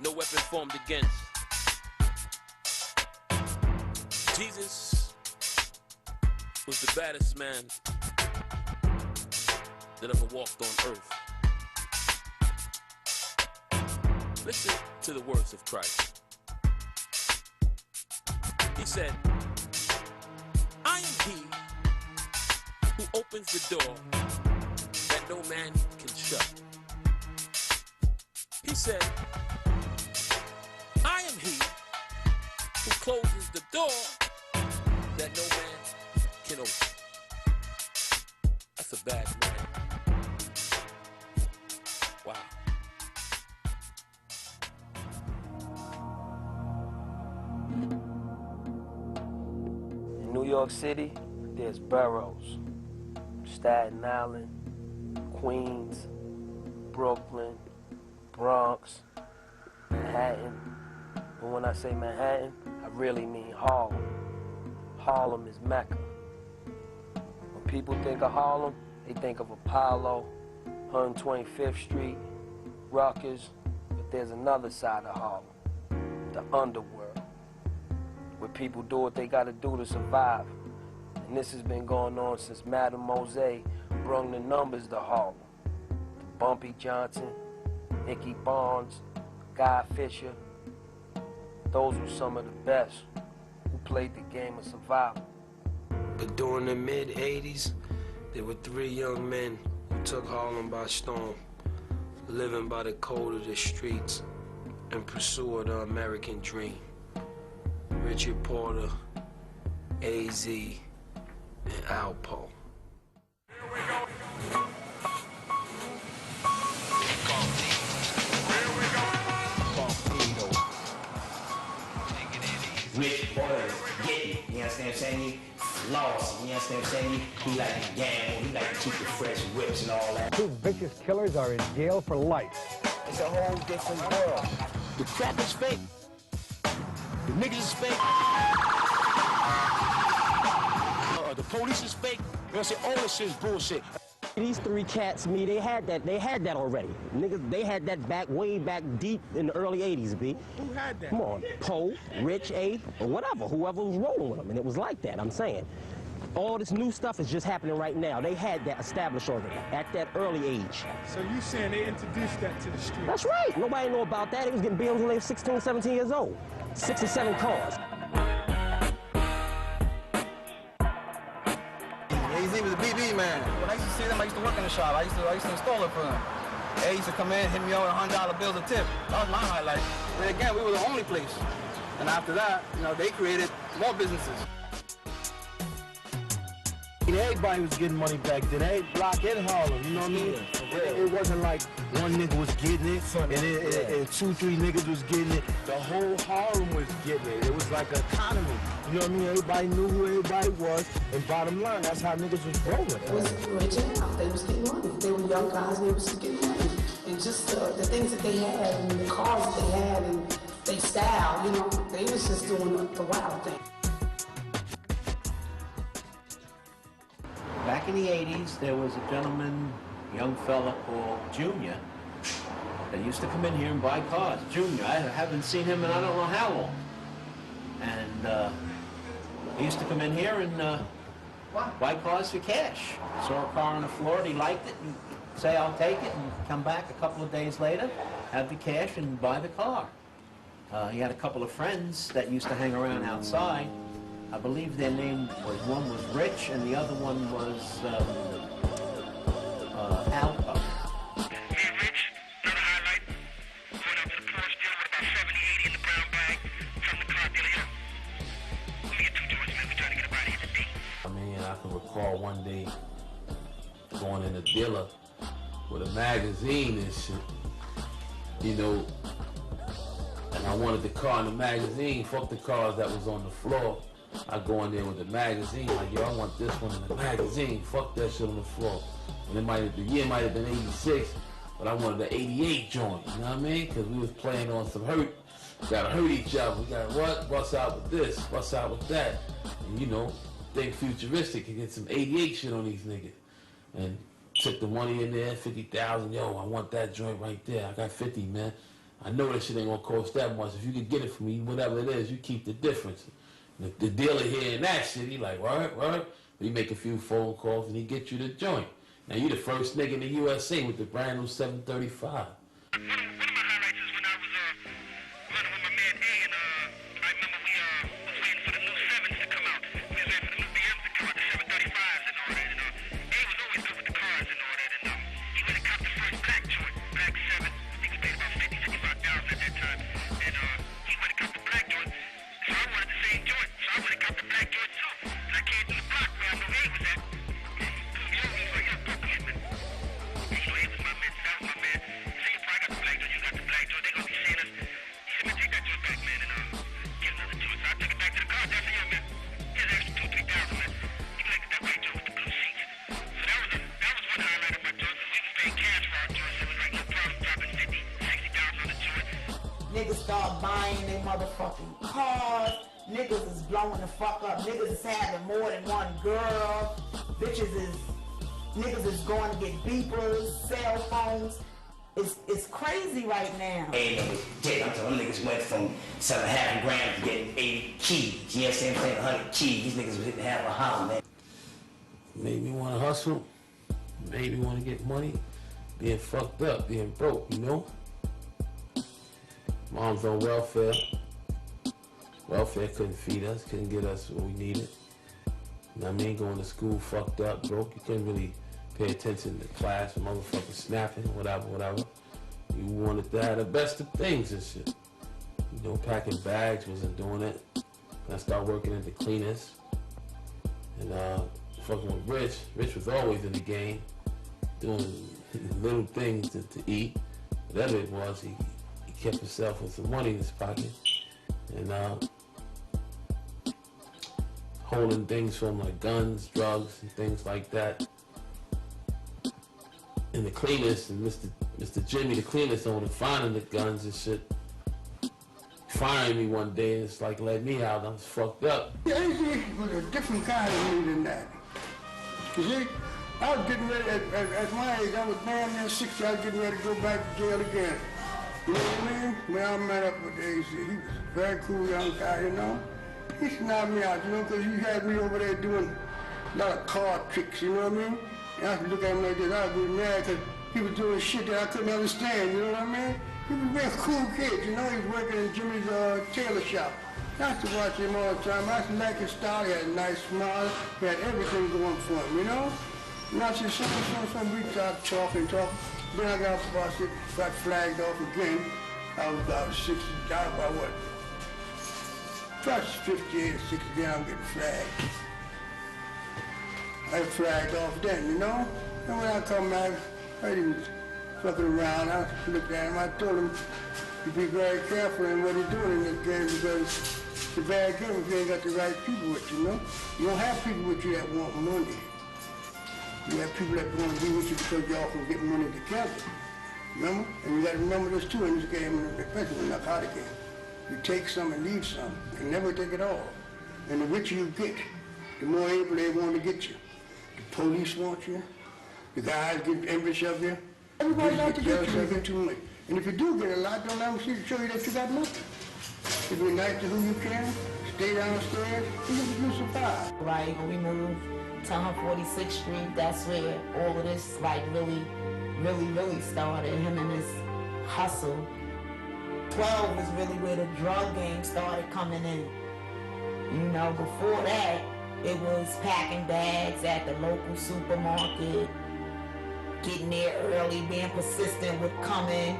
no weapon formed against. Jesus was the baddest man that ever walked on earth. Listen to the words of Christ. He said, I am he who opens the door that no man can shut. He said, I am he who closes the door that no man can open. That's a bad man. Wow. In New York City, there's boroughs. Staten Island, Queens, Brooklyn, Bronx, Manhattan. But when I say Manhattan, I really mean Harlem. Harlem is Mecca. When people think of Harlem, they think of Apollo, 125th Street, Rutgers, but there's another side of Harlem, the underworld, where people do what they gotta do to survive. And this has been going on since Madame Mose brung the numbers to Harlem. Bumpy Johnson, Nicky Barnes, Guy Fisher. Those were some of the best who played the game of survival. But during the mid-'80s, there were 3 young men who took Harlem by storm, living by the code of the streets in pursuit of the American dream. Richard Porter, AZ, and Alpo. Rich boys getting, you understand what I'm saying? Lost, you understand what I'm saying? He like to gamble, he like to keep the fresh whips and all that. 2 vicious killers are in jail for life. It's a whole different world. The crap is fake. The niggas is fake. The police is fake. They'll say all this shit is bullshit. These 3 cats, they had that already. Niggas, they had that way back deep in the early 80s, B. Who had that? Come on, Poe, Rich, A, or whatever, whoever was rolling with them, and it was like that, I'm saying. All this new stuff is just happening right now. They had that established already at that early age. So you saying they introduced that to the street? That's right. Nobody knew about that. They was getting bills when they were 16, 17 years old. 6 or 7 cars. AZ was a BB man. When I used to see them, I used to work in the shop. I used to install it for them. They used to come in, hit me over $100 bills a tip. That was my highlight. And again, we were the only place. And after that, you know, they created more businesses. Everybody was getting money back then. Every block in Harlem, you know what I mean? It wasn't like one nigga was getting it, and 2, 3 niggas was getting it. The whole Harlem was getting it. It was like an economy. You know what I mean? Everybody knew who everybody was, and bottom line, that's how niggas was rolling. It was rich and out. They was getting money. They were young guys, they was getting money. And just the things that they had, and the cars that they had, and their style, you know, they was just doing the wild thing. Back in the 80s, there was a gentleman, young fella called Junior, that used to come in here and buy cars. Junior, I haven't seen him in I don't know how long. And he used to come in here and buy cars for cash. Saw a car on the floor, and he liked it, and say, I'll take it, and come back a couple of days later, have the cash, and buy the car. He had a couple of friends that used to hang around outside. I believe their name was, one was Rich and the other one was Alpo. Me and Rich, another highlight, going up to the Porsche dealer with about 70, 80 in the brown bag from the car dealer. Yo, let me get 2 joints, man. We're trying to get up out of here today. I mean, I can recall one day going in the dealer with a magazine and shit, you know, and I wanted the car in the magazine, fuck the cars that was on the floor. I go in there with the magazine, like, yo, I want this one in the magazine. Fuck that shit on the floor. And the year might have been 86, but I wanted the 88 joint, you know what I mean? Because we was playing on some hurt. We gotta hurt each other. We gotta what? Bust out with this, bust out with that. And you know, think futuristic and get some 88 shit on these niggas. And took the money in there, 50,000, yo, I want that joint right there. I got 50, man. I know that shit ain't gonna cost that much. If you could get it for me, whatever it is, you keep the difference. The dealer hearing that shit, he like, what? He make a few phone calls and he get you the joint. Now you the first nigga in the USA with the brand new 735. Niggas start buying their motherfucking cars. Niggas is blowing the fuck up. Niggas is having more than one girl. Niggas is going to get beepers, cell phones. It's crazy right now. Hey, I'm telling niggas went from selling half a gram to getting 80 keys. You know what I'm saying? 100 keys. These niggas was hitting half a house, man. Made me want to hustle. Made me want to get money. Being fucked up, being broke, you know? Mom's on welfare. Welfare couldn't feed us, couldn't get us what we needed. You know what I mean? Going to school fucked up, broke. You couldn't really pay attention to class, motherfucking snapping, whatever. You wanted to have the best of things and shit. You know, packing bags, wasn't doing it. I started working at the cleaners. And fucking with Rich. Rich was always in the game, doing little things to eat. Whatever it was, he kept himself with some money in his pocket. And holding things from like guns, drugs, and things like that. And the cleaners, and Mr. Jimmy, the cleaners owner, finding the guns and shit, firing me one day, and it's like let me out. I was fucked up. Yeah, it was a different kind of me than that. You see, I was getting ready, at my age, I was damn near 60, I was getting ready to go back to jail again. You know what I mean? When I met up with AC, he was a very cool young guy, you know? He knocked me out, you know, because he had me over there doing a lot of card tricks, you know what I mean? And I could look at him like this, I was mad because he was doing shit that I couldn't understand, you know what I mean? He was a real cool kid, you know? He was working in Jimmy's tailor shop. I used to watch him all the time. I used to like his style. He had a nice smile. He had everything going for him, you know? And I said, son, we started talking. Then I got flagged off again. I was about 60, I was about what? First 58 or 60, then I'm getting flagged. I flagged off then, you know? And when I come back, I didn't fucking around. I looked at him, I told him to be very careful in what he's doing in this game because it's a bad game if you ain't got the right people with you, know? You don't have people with you that want money. You have people that want to be with you because y'all can get money together. Remember? And you got to remember this too in this game, especially in the narcotic game. You take some and leave some. You can never take it all. And the richer you get, the more able they want to get you. The police want you. The guys get envious of you. Everybody likes to get you. You get too much. And if you do get a lot, don't let them show you that you got nothing. If you're nice to who you can, stay downstairs, you survive. Right, when we moved to 146th Street, that's where all of this like really started, him and his hustle. 12 was really where the drug game started coming in. You know, before that, it was packing bags at the local supermarket, getting there early, being persistent with coming,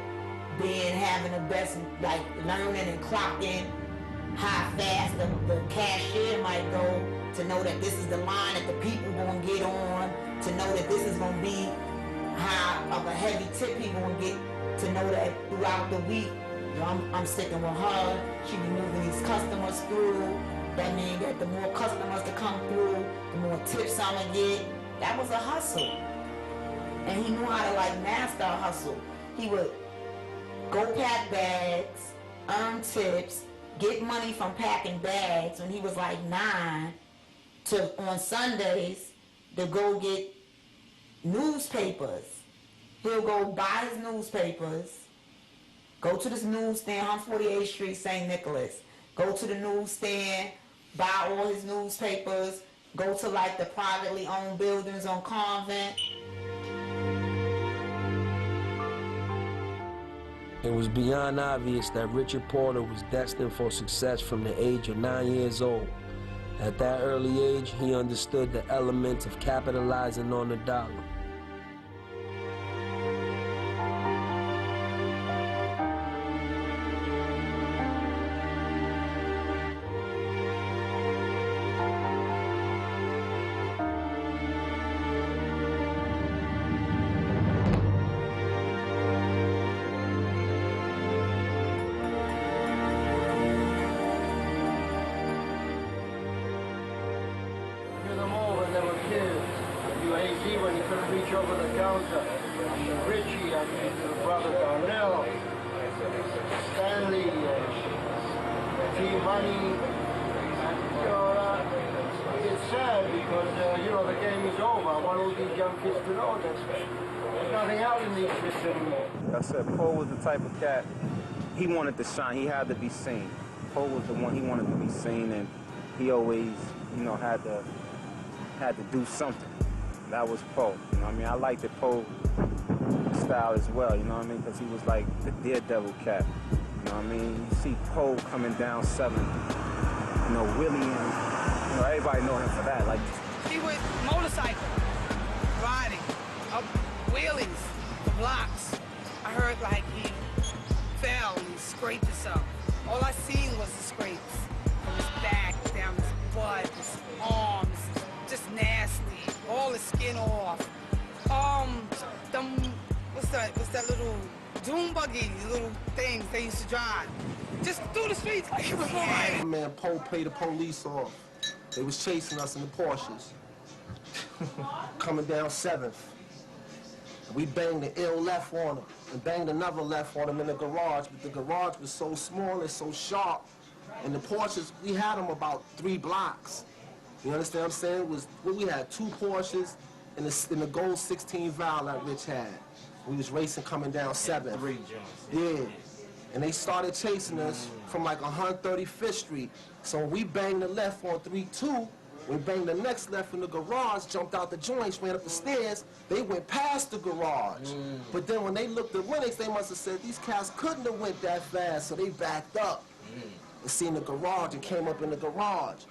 having the best, like learning and clocking how fast the cashier might go, to know that this is the line that the people gonna get on, to know that this is gonna be how of a heavy tip he gonna get, to know that throughout the week, you know, I'm sticking with her, she be moving these customers through. That means that the more customers that come through, the more tips I'ma get. That was a hustle. And he knew how to like master a hustle. He would go pack bags, earn tips, get money from packing bags when he was like 9, to on Sundays to go get newspapers. He'll go buy his newspapers, Go to this newsstand on 48th Street, St. Nicholas. Go to the newsstand, buy all his newspapers. Go to like the privately owned buildings on Convent. It was beyond obvious that Richard Porter was destined for success from the age of 9 years old. At that early age, he understood the elements of capitalizing on the dollar. When he couldn't reach over the counter. Richie, I mean, the brother Darnell, Stanley, T-Money. You know, it's sad because, you know, the game is over. I want all these young kids to know that there's nothing out in these streets anymore. I said, Poe was the type of cat, he wanted to shine. He had to be seen. Poe was the one, he wanted to be seen, and he always, you know, had to do something. That was Poe, you know what I mean? I liked the Poe style as well, you know what I mean? Because he was like the daredevil cat, you know what I mean? You see Poe coming down 7, you know, Willie, and, you know, everybody know him for that. Like, He went motorcycle, riding, up wheelies, blocks. I heard like he fell and he scraped himself. All I seen was the scrapes from his back, down his butt, his arms, just nasty. All the skin off. What's that little doom buggy, little things they used to drive? Just through the streets like it was right. Man, Poe paid the police off. They was chasing us in the Porsches. Coming down 7th. We banged the ill left on him and banged another left on him in the garage, but the garage was so small and so sharp. And the Porsches, we had them about 3 blocks. You understand what I'm saying? We had 2 Porsches in the gold 16 valve that Rich had. We was racing coming down 7th. 3 jumps. Yeah. And they started chasing us from like 135th Street. So we banged the left on 3-2. We banged the next left in the garage, jumped out the joints, ran up the stairs. They went past the garage. But then when they looked at Winix, they must have said these cats couldn't have went that fast, so they backed up and seen the garage and came up in the garage.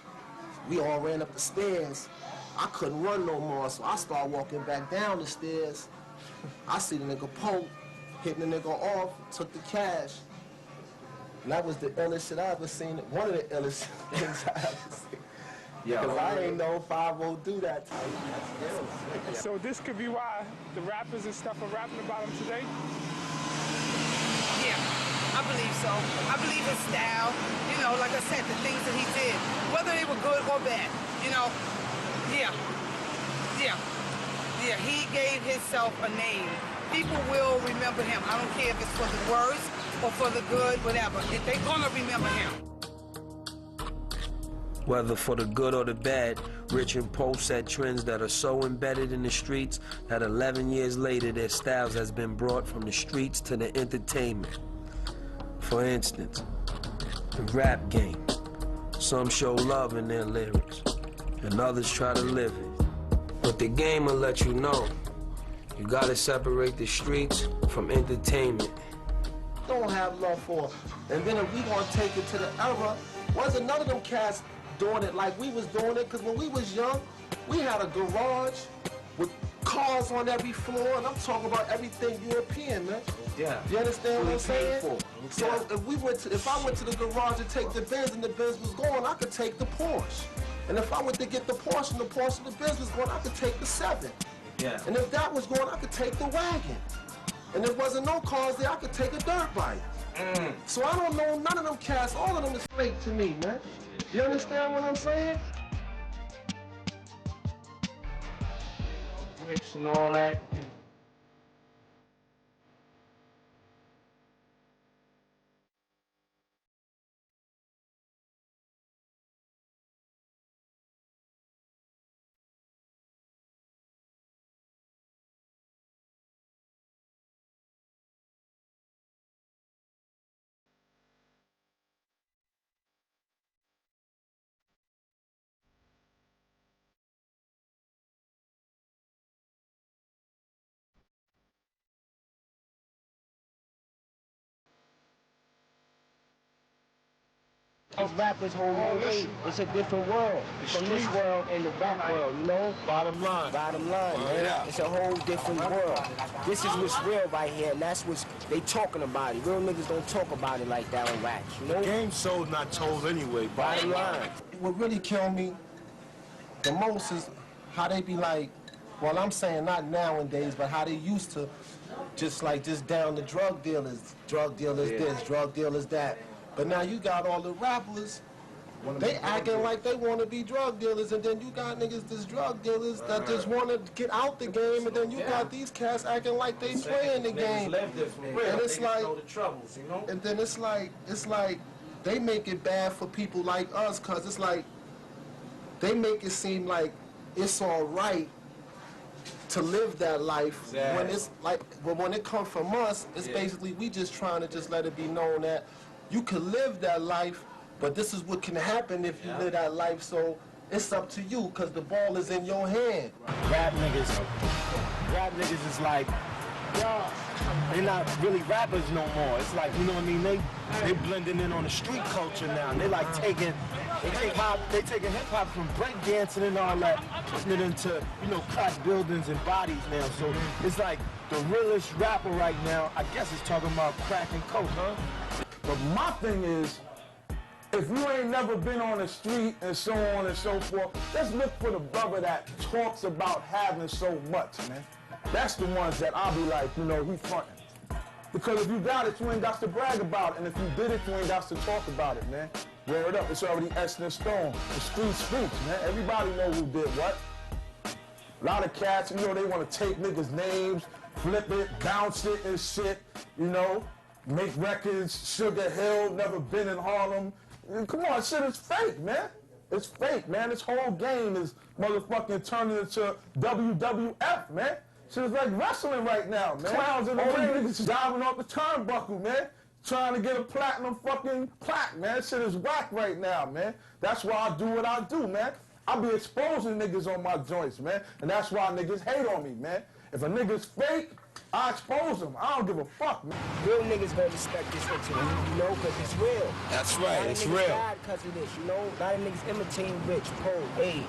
We all ran up the stairs. I couldn't run no more, so I started walking back down the stairs. I see the nigga Poe hitting the nigga off, took the cash. And that was the illest shit I ever seen. One of the illest things I ever seen. Because I ain't know 5-0 do that type. So this could be why the rappers and stuff are rapping about him today? Yeah, I believe so. I believe his style, you know, like I said, the things that he did, whether they were good or bad, you know, he gave himself a name. People will remember him. I don't care if it's for the worse or for the good, whatever. They're gonna remember him. Whether for the good or the bad, Rich and Poe set trends that are so embedded in the streets that 11 years later their styles has been brought from the streets to the entertainment. For instance, the rap game. Some show love in their lyrics, and others try to live it. But the game will let you know, you gotta separate the streets from entertainment. Don't have love for. And then if we gonna take it to the era, wasn't none of them cats doing it like we was doing it, because when we was young, we had a garage with cars on every floor, and I'm talking about everything European, man. Yeah. You understand what I'm saying? So Yeah. if I went to the garage to take the Benz and the Benz was going, I could take the Porsche. And if I went to get the Porsche and the Porsche and the Benz was going, I could take the 7. Yeah. And if that was going, I could take the wagon. And if there wasn't no cars there, I could take a dirt bike. So I don't know none of them cats, all of them is fake to me, man. You understand what I'm saying? Rich and all that. us rappers hold no weight. It's a different world from this world and the rap world, you know? Bottom line, man. It's a whole different world. This is what's real right here, and that's what's they talking about it. Real niggas don't talk about it like that on raps, you know? The game sold, not told anyway. Bottom line. What really killed me the most is how they be like, well, I'm saying not nowadays, but how they used to just down the drug dealers this, drug dealers that. But now you got all the rappers, they acting like they want to be drug dealers, and then you got niggas that's drug dealers that just want to get out the game, and then you got these cats acting like they playing the game. And it's like, and then it's like they make it bad for people like us, cause it's like they make it seem like it's all right to live that life when it's like, but when it comes from us, it's basically we just trying to just let it be known that you can live that life, but this is what can happen if you live that life. So it's up to you, cause the ball is in your hand. Rap niggas is like, they're not really rappers no more. It's like, you know what I mean? They blending in on the street culture now. And they like taking hip-hop from breakdancing and all that, putting it into, you know, crack buildings and bodies now. So it's like the realest rapper right now, I guess, is talking about crack and coke, huh? But my thing is, if you ain't never been on the street and so on and so forth, let's look for the brother that talks about having so much, man. That's the ones that I'll be like, you know, he frontin'. Because if you got it, you ain't got to brag about it. And if you did it, you ain't got to talk about it, man. Word up, it's already etched in stone. The street speaks, man. Everybody know who did what. A lot of cats, you know, they want to take niggas' names, flip it, bounce it and shit, you know. Make records, Sugar Hill, never been in Harlem. Come on, shit is fake, man. It's fake, man. This whole game is motherfucking turning into WWF, man. Shit is like wrestling right now, man. Clowns in the ring, niggas diving off the turnbuckle, man. Trying to get a platinum fucking plaque, man. Shit is whack right now, man. That's why I do what I do, man. I be exposing niggas on my joints, man. And that's why niggas hate on me, man. If a nigga's fake, I expose him. I don't give a fuck, man. Real niggas gonna respect this interview, you know, cause it's real. That's right, it's real. Died cause of this, you know. A lot of niggas imitating Rich, Poe, A.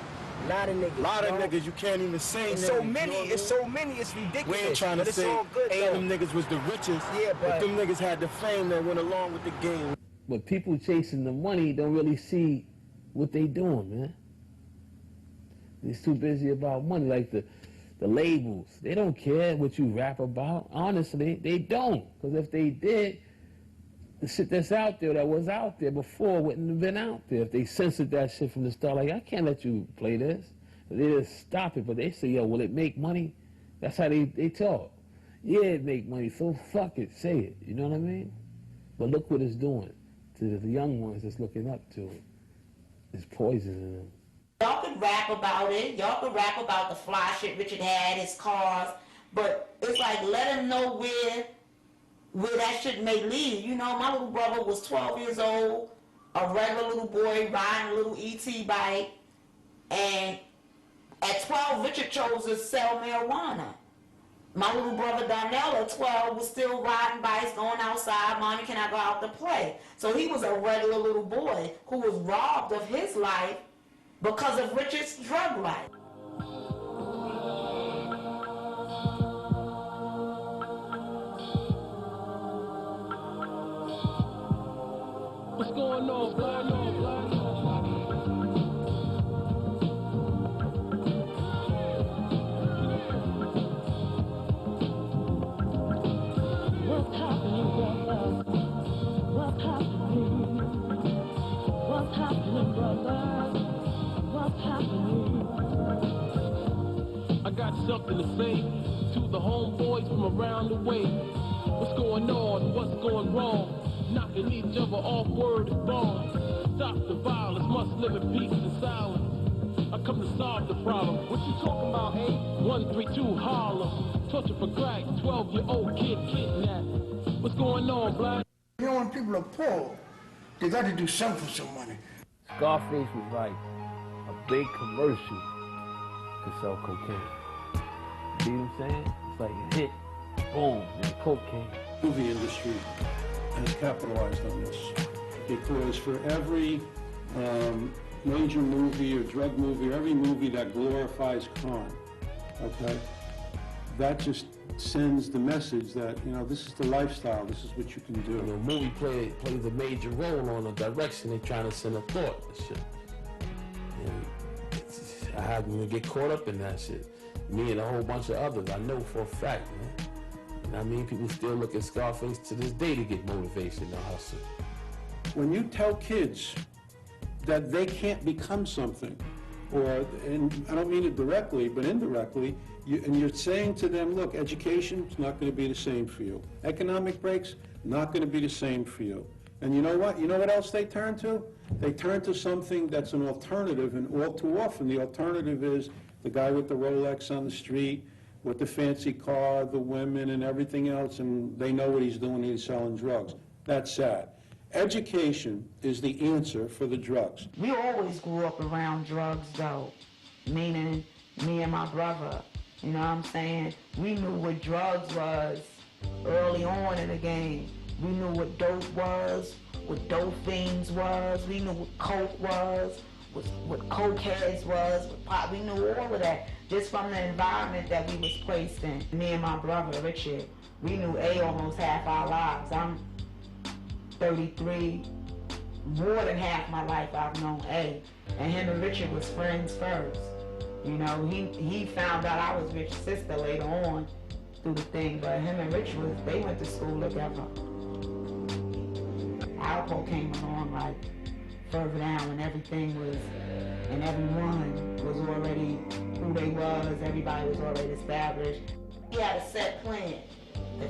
A lot of niggas. A lot of niggas you can't even say. It's so many, it's ridiculous. We ain't trying to say all good, them niggas was the richest, but them niggas had the fame that went along with the game. But people chasing the money don't really see what they doing, man. They're too busy about money, like the labels. They don't care what you rap about. Honestly, they don't. Because if they did, the shit that's out there that was out there before wouldn't have been out there. If they censored that shit from the start, like, I can't let you play this. They just stop it, but they say, yo, will it make money? That's how they talk. Yeah, it make money, so fuck it, say it. You know what I mean? But look what it's doing to the young ones that's looking up to it. It's poisoning them. Y'all could rap about it. Y'all could rap about the fly shit Richard had, his cars. But it's like, let him know where that shit may lead. You know, my little brother was 12 years old, a regular little boy riding a little ET bike. And at 12, Richard chose to sell marijuana. My little brother Donnell at 12 was still riding bikes, going outside. Mommy, can I go out to play? So he was a regular little boy who was robbed of his life because of Richard's drug life. What's going on, blood? What's happening, brother? What's happening? What's happening, brother? What's happening? I got something to say to the homeboys from around the way. What's going on? What's going wrong? Knocking each other off, word is wrong. Stop the violence, must live in peace and silence. I come to solve the problem. What you talking about, eh? 132 Harlem. Torture for crack, 12-year-old kid kidnapped. What's going on, black? You know, when people are poor, they got to do something for some money. Scarface was like a big commercial to sell cocaine. See what I'm saying? It's like a hit, boom, and cocaine. Movie industry has capitalized on this. because for every major movie or drug movie, or every movie that glorifies crime, okay, that just sends the message that, you know, this is the lifestyle, this is what you can do. You know, movie plays a major role on the direction they're trying to send a thought and shit. And I happen to get caught up in that shit. Me and a whole bunch of others, I know for a fact, man. And I mean, people still look at Scarface to this day to get motivation to hustle. When you tell kids that they can't become something, and I don't mean it directly, but indirectly, and you're saying to them, look, education is not going to be the same for you. Economic breaks, not going to be the same for you. And you know what? You know what else they turn to? They turn to something that's an alternative, and all too often the alternative is the guy with the Rolex on the street, with the fancy car, the women and everything else, and they know what he's doing, he's selling drugs. That's sad. Education is the answer for the drugs. We always grew up around drugs, though, meaning me and my brother. You know what I'm saying? We knew what drugs was early on in the game. We knew what dope was, what dope fiends was. We knew what coke was, what cokeheads was, what pot. We knew all of that just from the environment that we was placed in. Me and my brother, Richard, we knew A almost half our lives. I'm 33, more than half my life I've known A. And him and Richard was friends first. You know, he found out I was Rich's sister later on through the thing, but him and Rich they went to school together. Alpo came along like further down when everything was, and everyone was already who they was, everybody was already established. He had a set plan.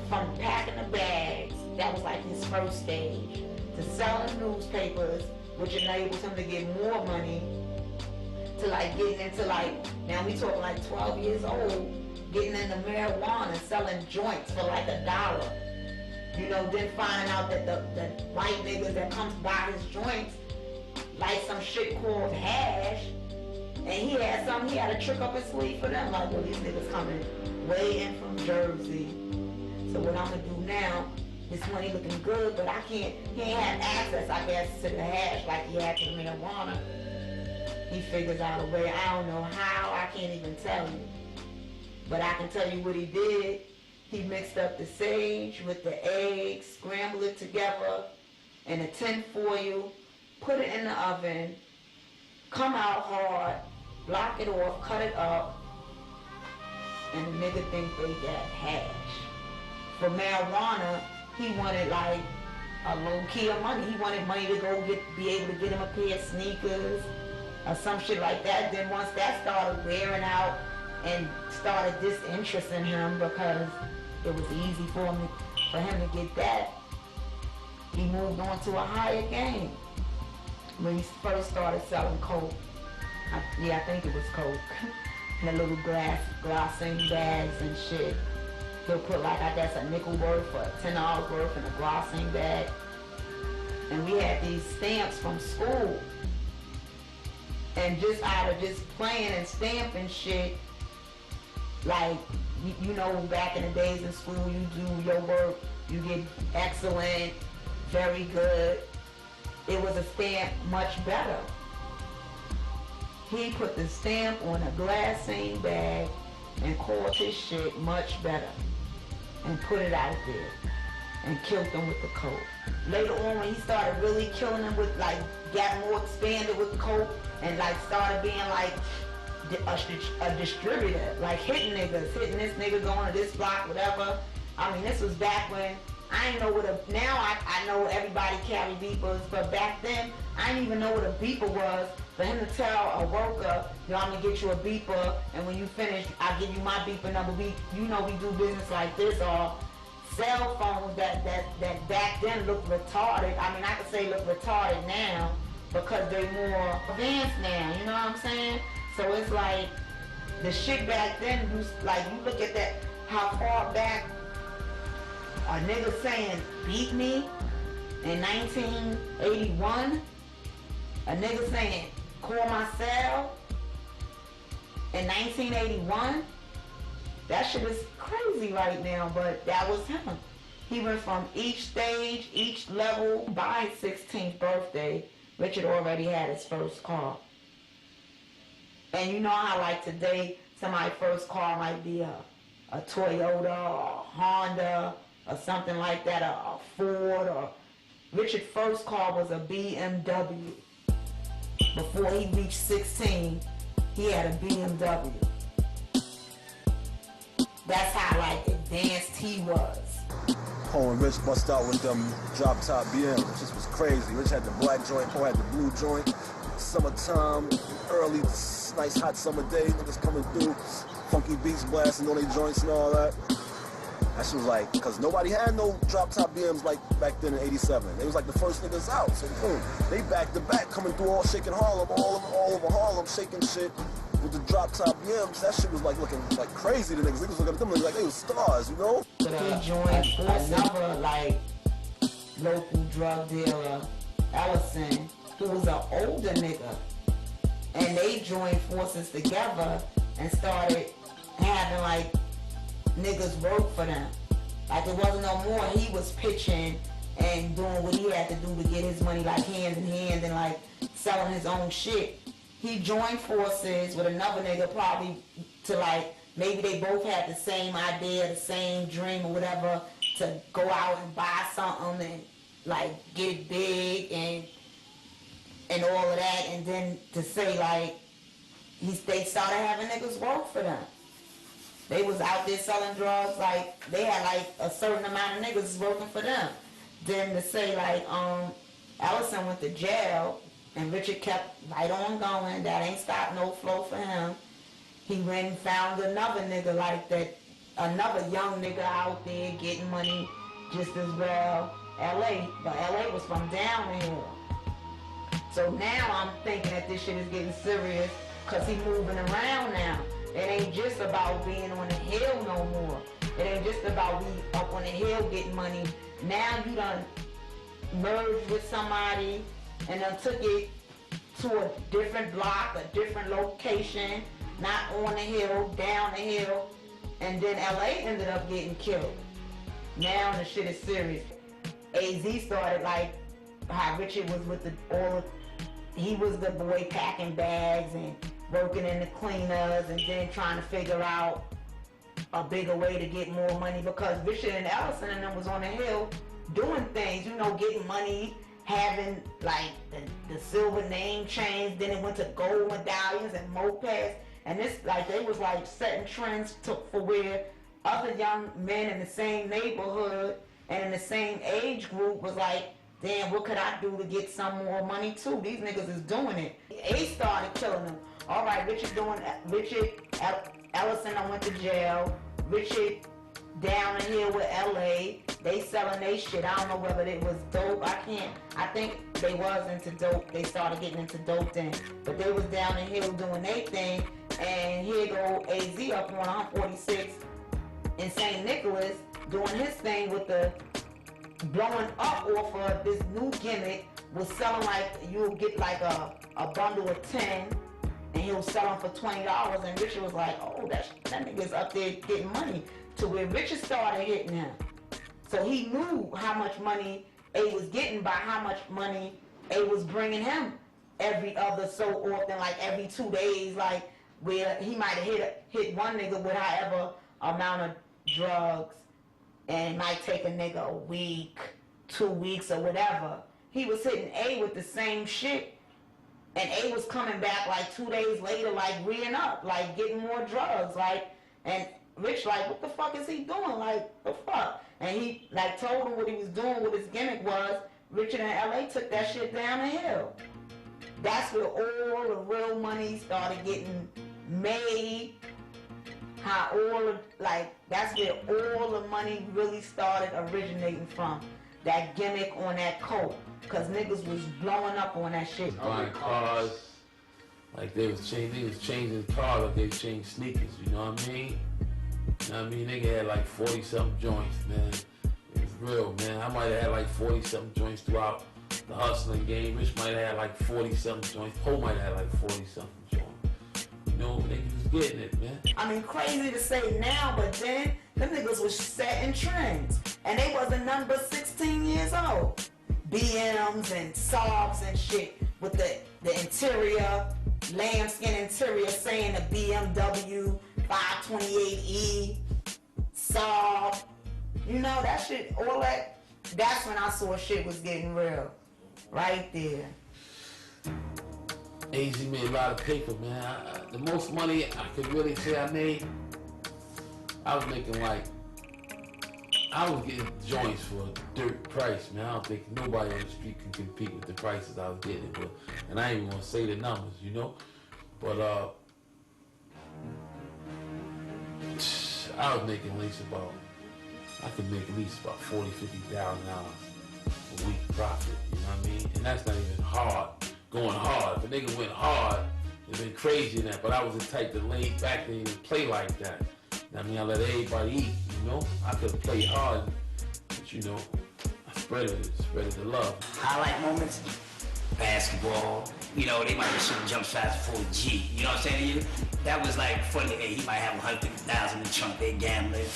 From packing the bags, that was like his first stage, to selling newspapers, which enables him to get more money, to like getting into like, now we talking like 12 years old, getting into marijuana, selling joints for like $1. You know, then finding out that the white niggas that comes by his joints like some shit called hash, and he had a trick up his sleeve for them, like, well, these niggas coming way in from Jersey. So what I'm gonna do now, this money looking good, but he ain't had access, I guess, to the hash like he had to the marijuana. He figures out a way, I don't know how, I can't even tell you. But I can tell you what he did. He mixed up the sage with the eggs, scrambled it together in a tin foil, put it in the oven, come out hard, block it off, cut it up, and the nigga think they got hash. For marijuana, he wanted like a low key of money. He wanted money to go be able to get him a pair of sneakers or some shit like that. Then once that started wearing out and started disinteresting him because it was easy for him to get that, he moved on to a higher game. When he first started selling coke, I think it was coke, in the little glassine bags and shit. He'll put like, I guess, a nickel worth or $10 worth in a glassine bag. And we had these stamps from school. And just out of just playing and stamping shit, like, you know, back in the days in school, you do your work, you get excellent, very good. It was a stamp much better. He put the stamp on a glassine bag and called his shit much better and put it out there and killed them with the coke. Later on, when he started really killing them with, like, got more expanded with coke and like started being like a distributor, like hitting niggas, hitting this nigga going to this block, whatever. I mean, this was back when I didn't know what a, now I know everybody carry beepers, but back then I didn't even know what a beeper was. For him to tell a worker, yo, I'm gonna get you a beeper, and when you finish, I'll give you my beeper number. You know we do business like this, or cell phones that back then looked retarded. I mean, I could say look retarded now because they're more advanced now, you know what I'm saying? So it's like, the shit back then, you look at that, how far back a nigga saying, beat me in 1981, a nigga saying, call my cell in 1981, that shit is crazy right now, but that was him. He went from each stage, each level. By his 16th birthday, Richard already had his first car. And you know how like today, somebody's first car might be a Toyota or a Honda or something like that, a Ford. Or Richard's first car was a BMW. Before he reached 16, he had a BMW. That's how like advanced he was. Poe and Rich bust out with them drop top BMs. This was crazy. Rich had the black joint, Poe had the blue joint. Summertime, early, nice hot summer day, niggas coming through, funky beats blasting on their joints and all that. That shit was like, cause nobody had no drop top BMs like back then in '87. They was like the first niggas out. So boom, they back to back coming through all shaking Harlem, all over Harlem, shaking shit with the drop top BMs. That shit was like looking like crazy to niggas. Niggas looking at them like they was stars, you know? He joined another like local drug dealer, Ellison, who was an older nigga. And they joined forces together and started having like niggas work for them. Like it wasn't no more. He was pitching and doing what he had to do to get his money like hand in hand and like selling his own shit. He joined forces with another nigga probably to like, maybe they both had the same idea, the same dream or whatever, to go out and buy something and like get big and all of that, and then to say like, they started having niggas work for them. They was out there selling drugs, like they had like a certain amount of niggas working for them. Then to say like, Ellison went to jail and Richard kept right on going, that ain't stopped no flow for him. He went and found another nigga like that, another young nigga out there getting money just as well. LA, but LA was from down the hill. So now I'm thinking that this shit is getting serious because he moving around now. It ain't just about being on the hill no more. It ain't just about we up on the hill getting money. Now you done merged with somebody and done took it to a different block, a different location, not on the hill, down the hill, and then LA ended up getting killed. Now the shit is serious. AZ started like how Richard was with he was the boy packing bags and working in the cleaners and then trying to figure out a bigger way to get more money because Richard and Ellison and them was on the hill doing things, you know, getting money, having like the silver name chains, then it went to gold medallions and mopeds, and this like they was like setting trends for where other young men in the same neighborhood and in the same age group was like, damn, what could I do to get some more money too? These niggas is doing it. They started killing them. All right, Ellison went to jail. Richard down the hill with LA. They selling they shit. I don't know whether it was dope. I think they was into dope. They started getting into dope then. But they was down the hill doing their thing. And here go AZ up on 146 in St. Nicholas doing his thing with the blowing up off of this new gimmick, was selling like, you'll get like a bundle of 10 and he'll sell them for $20, and Richard was like, oh, that nigga's up there getting money, to where Richard started hitting him. So he knew how much money A was getting by how much money A was bringing him every other so often, like every 2 days, like where he might have hit one nigga with however amount of drugs, and it might take a nigga a week, 2 weeks, or whatever. He was hitting A with the same shit, and A was coming back like 2 days later, like re-ing up, like getting more drugs, like, and Rich like, what the fuck is he doing? Like, the fuck? And he like told him what he was doing, what his gimmick was. Richard and LA took that shit down the hill. That's where all the real money started getting made. How all of, like, that's where all the money really started originating from. That gimmick on that coat. Cause niggas was blowing up on that shit. Buying cars, like they was changing cars like they changed sneakers, you know what I mean? You know what I mean? Nigga had like 40-something joints, man. It was real, man. I might have had like 40-something joints throughout the hustling game. Rich might have had like 40-something joints. Poe might have had like 40-something joints. You know, niggas was getting it, man. I mean, crazy to say now, but then them niggas was setting trends. And they wasn't nothing but 16 years old. BMs and Saabs and shit with the interior, lambskin interior saying the BMW 528E, Saab. You know, that shit, all that, that's when I saw shit was getting real. Right there. AZ made a lot of paper, man. The most money I could really say I made, I was making like, I was getting joints for a dirt price, man. I don't think nobody on the street can compete with the prices I was getting, but, and I ain't even gonna say the numbers, you know? But I was making at least about, I could make at least about $40,000, $50,000 a week profit, you know what I mean? And that's not even hard. Going hard. If a nigga went hard, it'd been crazy in that, but I was the type that laid back and didn't play like that. I mean, I let everybody eat, you know? I could have played hard, but you know, I spread the love. Highlight moments, basketball. You know, they might be shooting jump shots for a G. You know what I'm saying to you? That was like funny. Hey, he might have 150,000 in the trunk. They gambling.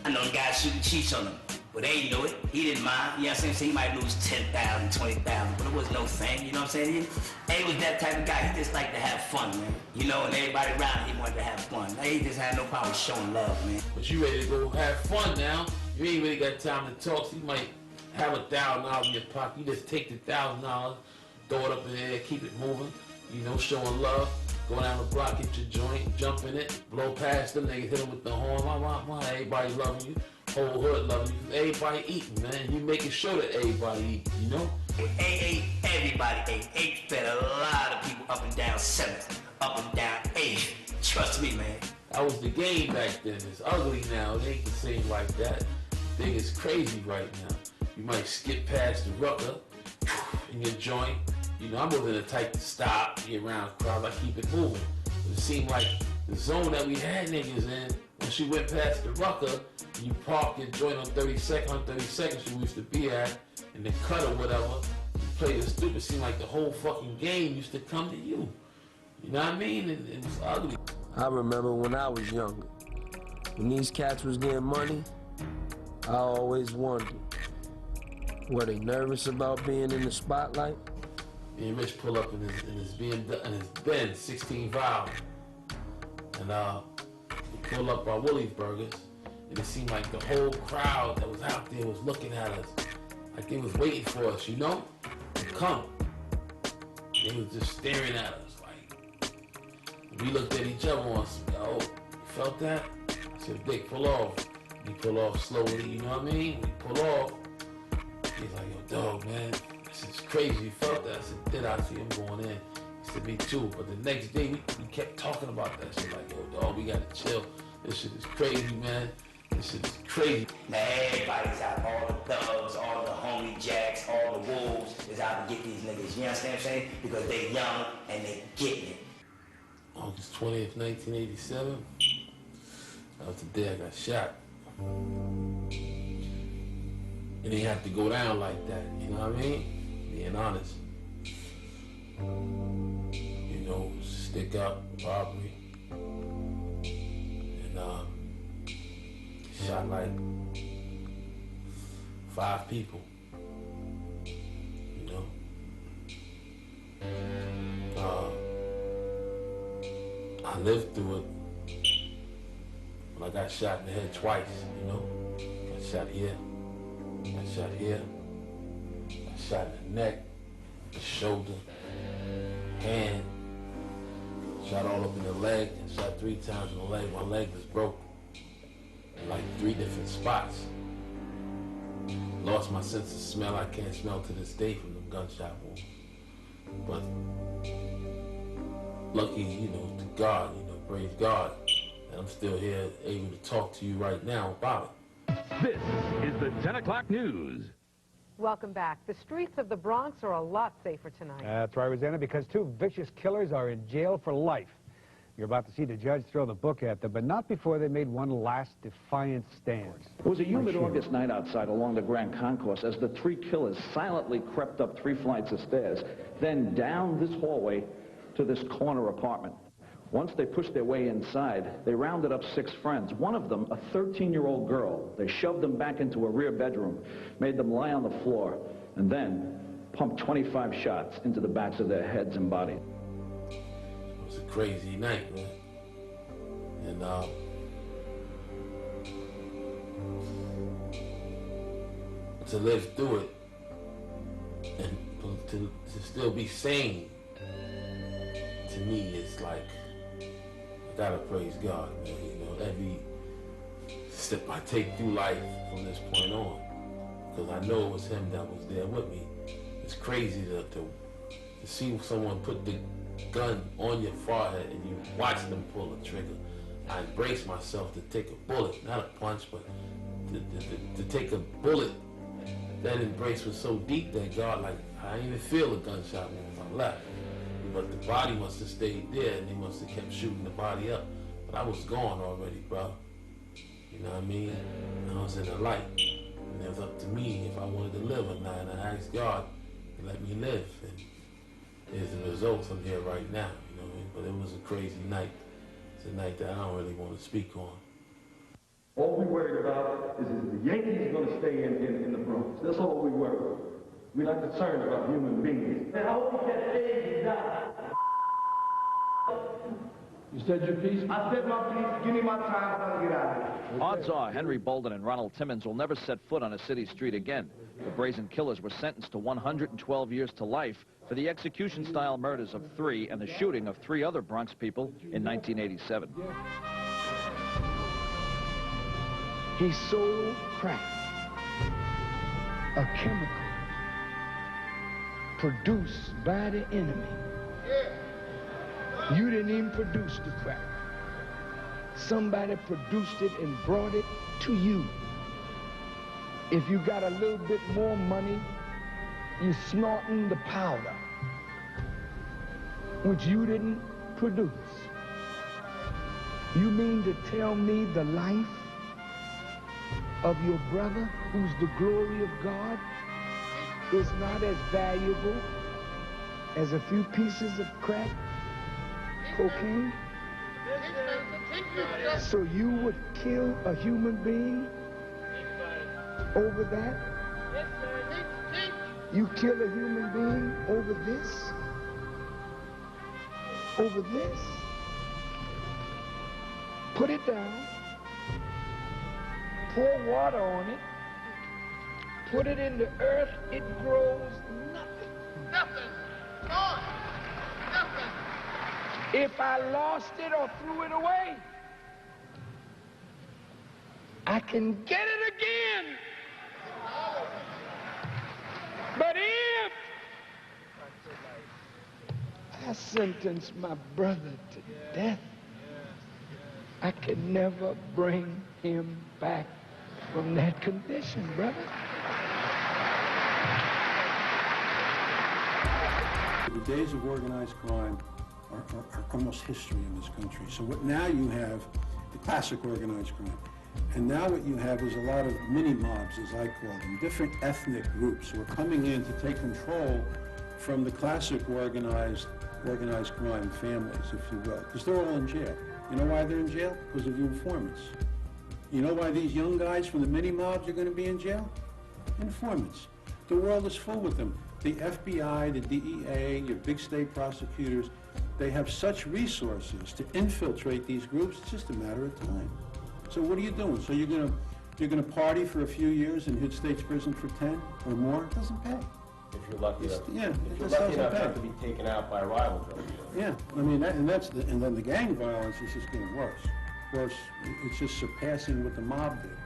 I know the guy shooting cheats on him. But they knew it. He didn't mind. You know what I'm saying? So he might lose 10,000, 20,000, but it was no thing. You know what I'm saying? And he was that type of guy. He just liked to have fun, man. You know, and everybody around him wanted to have fun. He just had no problem showing love, man. But you ready to go have fun now? You ain't really got time to talk. So you might have $1,000 in your pocket. You just take the $1,000, throw it up in the air, keep it moving. You know, showing love. Go down the block, get your joint, jump in it, blow past them niggas, hit them with the horn. Everybody loving you. Whole hood loving you. Everybody eating, man. You making sure that everybody eat, you know? Everybody ate. 8 fed a lot of people up and down 7th, up and down 8th. Trust me, man. That was the game back then. It's ugly now. It ain't the same like that. The thing is crazy right now. You might skip past the rucker in your joint. You know, I wasn't the type to stop, get around crowds. I keep it moving. But it seemed like the zone that we had niggas in, when she went past the rucker, you park your joint on 32nd, she used to be at, in the cut or whatever, you play the stupid, seemed like the whole fucking game used to come to you. You know what I mean? It was ugly. I remember when I was younger, when these cats was getting money, I always wondered, were they nervous about being in the spotlight? Me and Rich pull up in his Benz 16 valve, and we pull up our Willie's Burgers, and it seemed like the whole crowd that was out there was looking at us, like they was waiting for us, you know, to come. They was just staring at us, like, we looked at each other and said, yo, you felt that? I said, Dick, pull off. He pull off slowly, you know what I mean? We pull off. He's like, yo, dog, man. It's crazy, you felt that? I said, did I see him going in? He said, me too. But the next day, we kept talking about that shit. Like, yo, dog, we gotta chill. This shit is crazy, man. This shit is crazy. Now everybody's out. All the thugs, all the homie jacks, all the wolves is out to get these niggas. You understand what I'm saying? Because they young and they getting it. August 20th, 1987. That was the day I got shot. It didn't have to go down like that, you know what I mean? Being honest. You know, stick up, robbery. And shot like 5 people. You know? I lived through it. When I got shot in the head twice, you know? Got shot here. Got shot here. Got shot in the neck, the shoulder, hand. Shot all up in the leg. Shot 3 times in the leg. My leg was broken. In like 3 different spots. Lost my sense of smell. I can't smell to this day from the gunshot wounds. But lucky, you know, to God, you know, praise God, that I'm still here able to talk to you right now about it. This is the 10 o'clock news. Welcome back. The streets of the Bronx are a lot safer tonight. That's right, Rosanna, because 2 vicious killers are in jail for life. You're about to see the judge throw the book at them, but not before they made one last defiant stand. It was a humid August night outside along the Grand Concourse as the 3 killers silently crept up 3 flights of stairs, then down this hallway to this corner apartment. Once they pushed their way inside, they rounded up 6 friends. One of them, a 13-year-old girl. They shoved them back into a rear bedroom, made them lie on the floor, and then pumped 25 shots into the backs of their heads and bodies. It was a crazy night, man. And to live through it and to still be sane, to me, it's like, I gotta praise God, man. You know, every step I take through life from this point on, because I know it was Him that was there with me. It's crazy to see someone put the gun on your forehead and you watch them pull the trigger. I embrace myself to take a bullet, not a punch, but to take a bullet. That embrace was so deep that God, like, I didn't even feel a gunshot when I left. But the body must have stayed there, and they must have kept shooting the body up. But I was gone already, bro. You know what I mean? I was in the light. And it was up to me if I wanted to live or not. And I asked God to let me live. And here's the results. I'm here right now, you know what I mean? But it was a crazy night. It's a night that I don't really want to speak on. All we worried about is the Yankees going to stay in the Bronx. That's all we worry about. We're not concerned about human beings. And I hope he gets saved and die. You said your piece? I said my piece. Give me my time so I can get out of here. Odds are Henry Bolden and Ronald Timmons will never set foot on a city street again. The brazen killers were sentenced to 112 years to life for the execution-style murders of 3 and the shooting of 3 other Bronx people in 1987. He sold crack, a chemical produced by the enemy. You didn't even produce the crack. Somebody produced it and brought it to you. If you got a little bit more money, you're snorting the powder, which you didn't produce. You mean to tell me the life of your brother, who's the glory of God, is not as valuable as a few pieces of crack cocaine? So you would kill a human being over that? You kill a human being over this? Over this? Put it down. Pour water on it. Put it in the earth. It grows nothing. Nothing. Gone. Nothing. If I lost it or threw it away, I can get it again. But if I sentence my brother to death, I can never bring him back from that condition, brother. The days of organized crime are almost history in this country. So what now you have the classic organized crime. And now what you have is a lot of mini-mobs, as I call them, different ethnic groups who are coming in to take control from the classic organized crime families, if you will, because they're all in jail. You know why they're in jail? Because of the informants. You know why these young guys from the mini-mobs are going to be in jail? Informants. The world is full with them. The FBI, the DEA, your big state prosecutors, they have such resources to infiltrate these groups, it's just a matter of time. So what are you doing? So you're gonna party for a few years and hit state's prison for 10 or more? It doesn't pay. If you're lucky enough, Yeah, if it you're just lucky doesn't enough pay. not to be taken out by a rival drug dealer. Yeah, I mean, and then the gang violence is just getting worse. Worse, it's just surpassing what the mob did.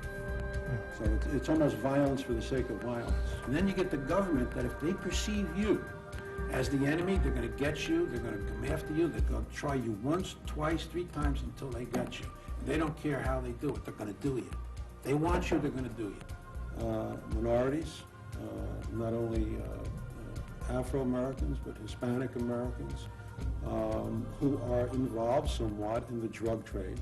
So it's almost violence for the sake of violence. And then you get the government that if they perceive you as the enemy, they're going to get you, they're going to come after you, they're going to try you once, twice, 3 times until they get you. And they don't care how they do it, they're going to do you. They want you, they're going to do you. Minorities, not only Afro-Americans, but Hispanic Americans, who are involved somewhat in the drug trade,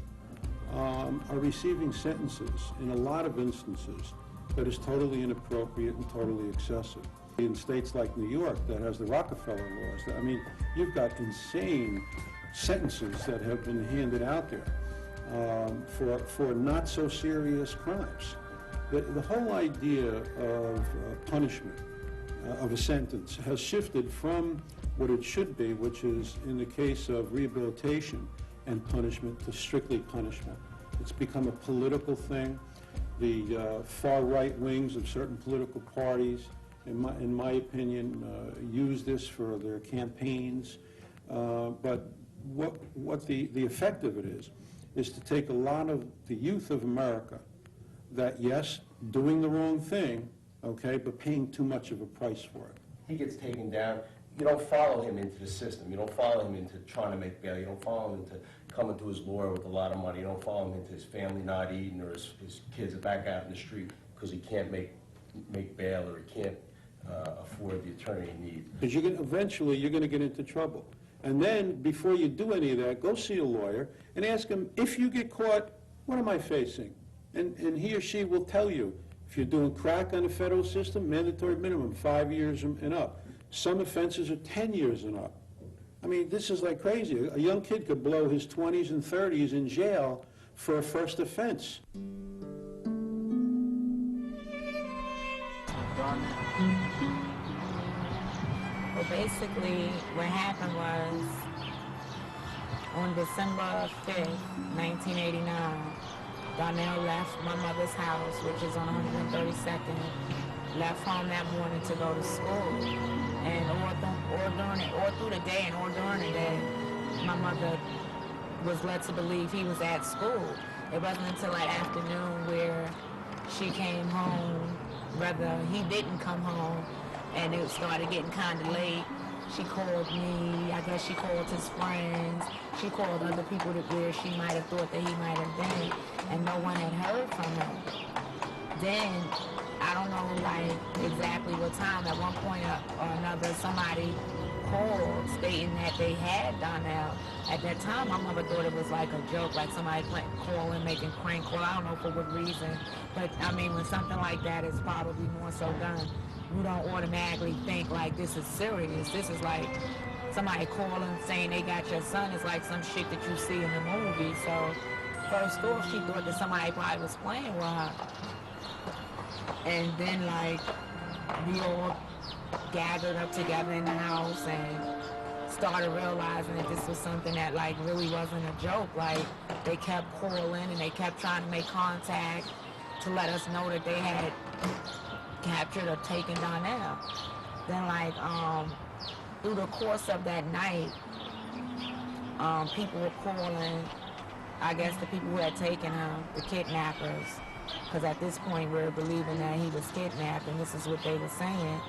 are receiving sentences in a lot of instances that is totally inappropriate and totally excessive. In states like New York that has the Rockefeller laws, I mean, you've got insane sentences that have been handed out there for not so serious crimes. The whole idea of punishment, of a sentence, has shifted from what it should be, which is, in the case of rehabilitation and punishment, to strictly punishment. It's become a political thing. The far-right wings of certain political parties, in my opinion, use this for their campaigns. But what the effect of it is to take a lot of the youth of America that, yes, doing the wrong thing, okay, but paying too much of a price for it. He gets taken down. You don't follow him into the system. You don't follow him into trying to make bail. You don't follow him into coming to his lawyer with a lot of money. You don't follow him into his family not eating, or his kids are back out in the street because he can't make bail, or he can't afford the attorney he needs. Because eventually you're going to get into trouble. And then, before you do any of that, go see a lawyer and ask him, if you get caught, what am I facing? And he or she will tell you. If you're doing crack on the federal system, mandatory minimum, 5 years and up. Some offenses are 10 years and up. I mean, this is like crazy. A young kid could blow his 20s and 30s in jail for a first offense. Well, basically, what happened was, on December 5th, 1989, Donnell left my mother's house, which is on 132nd, left home that morning to go to school. And all through the day and all during the day, my mother was led to believe he was at school. It wasn't until that afternoon where she came home, rather he didn't come home, and it started getting kind of late. She called me, I guess she called his friends, she called other people where she might have thought that he might have been, and no one had heard from him. Then, I don't know like exactly what time, at one point or another, somebody called stating that they had Donnell. At that time, my mother thought it was like a joke, like somebody calling, making prank call. I don't know for what reason, but I mean, when something like that is probably more so done, you don't automatically think like this is serious. This is like somebody calling saying they got your son. It's like some shit that you see in the movie. So first off, she thought that somebody probably was playing with her. And then like we all gathered up together in the house and started realizing that this was something that like really wasn't a joke. Like they kept calling and they kept trying to make contact to let us know that they had captured or taken Donnell. Then like through the course of that night, people were calling, I guess the people who had taken him, the kidnappers, because at this point we were believing that he was kidnapped, and this is what they were saying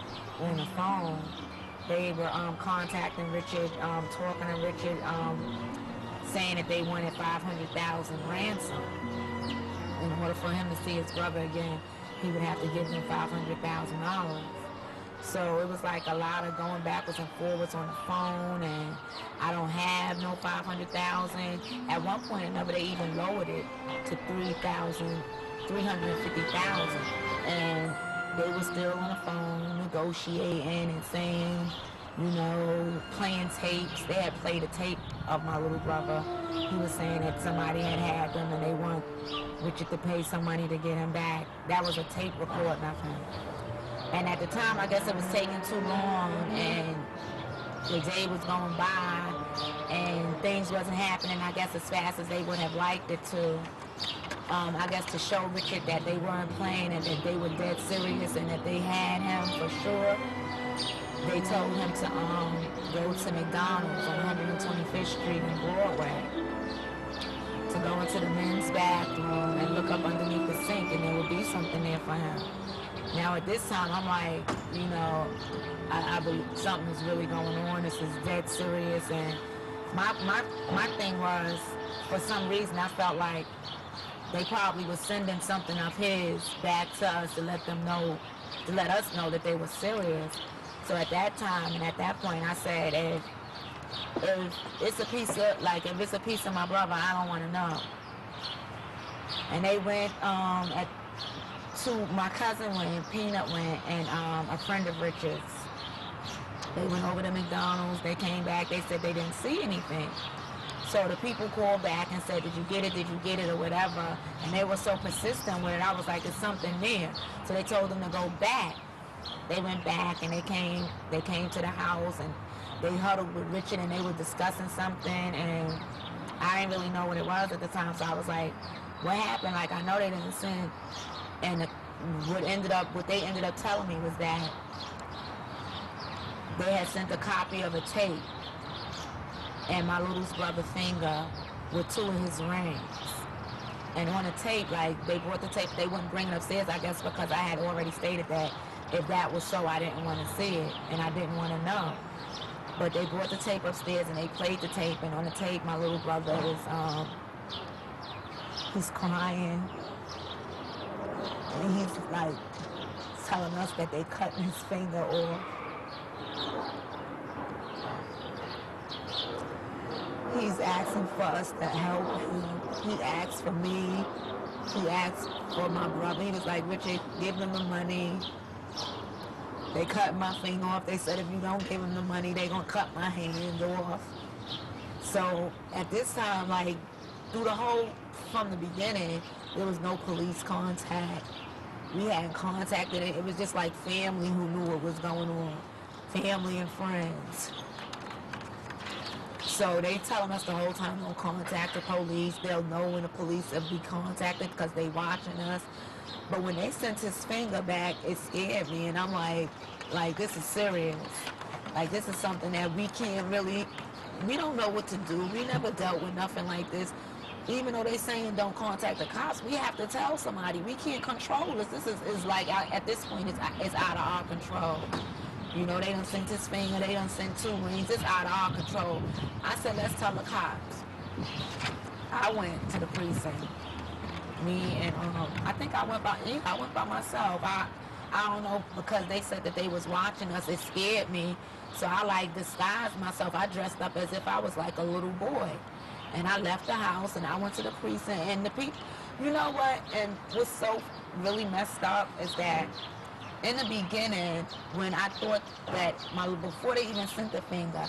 on the phone. They were contacting Richard, talking to Richard, saying that they wanted $500,000 ransom. In order for him to see his brother again, he would have to give them $500,000. So it was like a lot of going backwards and forwards on the phone, and I don't have no $500,000. At one point or another, they even lowered it to $350,000, and they were still on the phone negotiating and saying, you know, playing tapes. They had played a tape of my little brother. He was saying that somebody had them and they want Richard to pay some money to get him back. That was a tape recording of him. And at the time, I guess it was taking too long, and the day was going by, and things wasn't happening, I guess, as fast as they would have liked it to. I guess to show Richard that they weren't playing and that they were dead serious and that they had him for sure. They told him to go to McDonald's on 125th Street in Broadway, to go into the men's bathroom and look up underneath the sink, and there would be something there for him. Now at this time, I'm like, you know, I believe something's really going on. This is dead serious, and my thing was, for some reason, I felt like they probably was sending something of his back to us to let them know, to let us know that they were serious. So at that time and at that point, I said, if it's a piece of, like, if it's a piece of my brother, I don't want to know. And they went, my cousin went, Peanut went, and a friend of Richard's. They went over to McDonald's, they came back, they said they didn't see anything. So the people called back and said, did you get it, or whatever. And they were so persistent with it, I was like, there's something there. So they told them to go back. They went back and they came to the house and they huddled with Richard and they were discussing something, and I didn't really know what it was at the time, so I was like, what happened? Like, I know they didn't send. And what they ended up telling me was that they had sent a copy of a tape and my little brother's finger with 2 of his rings. And on the tape, like, they brought the tape, they wouldn't bring it upstairs, I guess, because I had already stated that if that was so, I didn't want to see it, and I didn't want to know. But they brought the tape upstairs, and they played the tape, and on the tape, my little brother is, he's crying. And he's, like, telling us that they cut his finger off. He's asking for us to help him. He asked for me. He asked for my brother. He was like, Richard, give them the money. They cut my finger off. They said if you don't give them the money, they're going to cut my hand off. So at this time, like, from the beginning, there was no police contact. We hadn't contacted it. It was just like family who knew what was going on. Family and friends. So they telling us the whole time, don't contact the police. They'll know when the police will be contacted because they watching us. But when they sent his finger back, it scared me. And I'm like, this is serious. Like, this is something that we can't really, we don't know what to do. We never dealt with nothing like this. Even though they saying don't contact the cops, we have to tell somebody. We can't control this. This is like, at this point, it's out of our control. You know, they done sent his finger, they done sent 2 rings. It's out of our control. I said, let's tell the cops. I went to the precinct. Me and, I think I went by myself. I don't know, because they said that they was watching us. It scared me. So I, like, disguised myself. I dressed up as if I was like a little boy. And I left the house and I went to the precinct. And the people, you know what? And what's so really messed up is that in the beginning, when I thought that before they even sent the finger,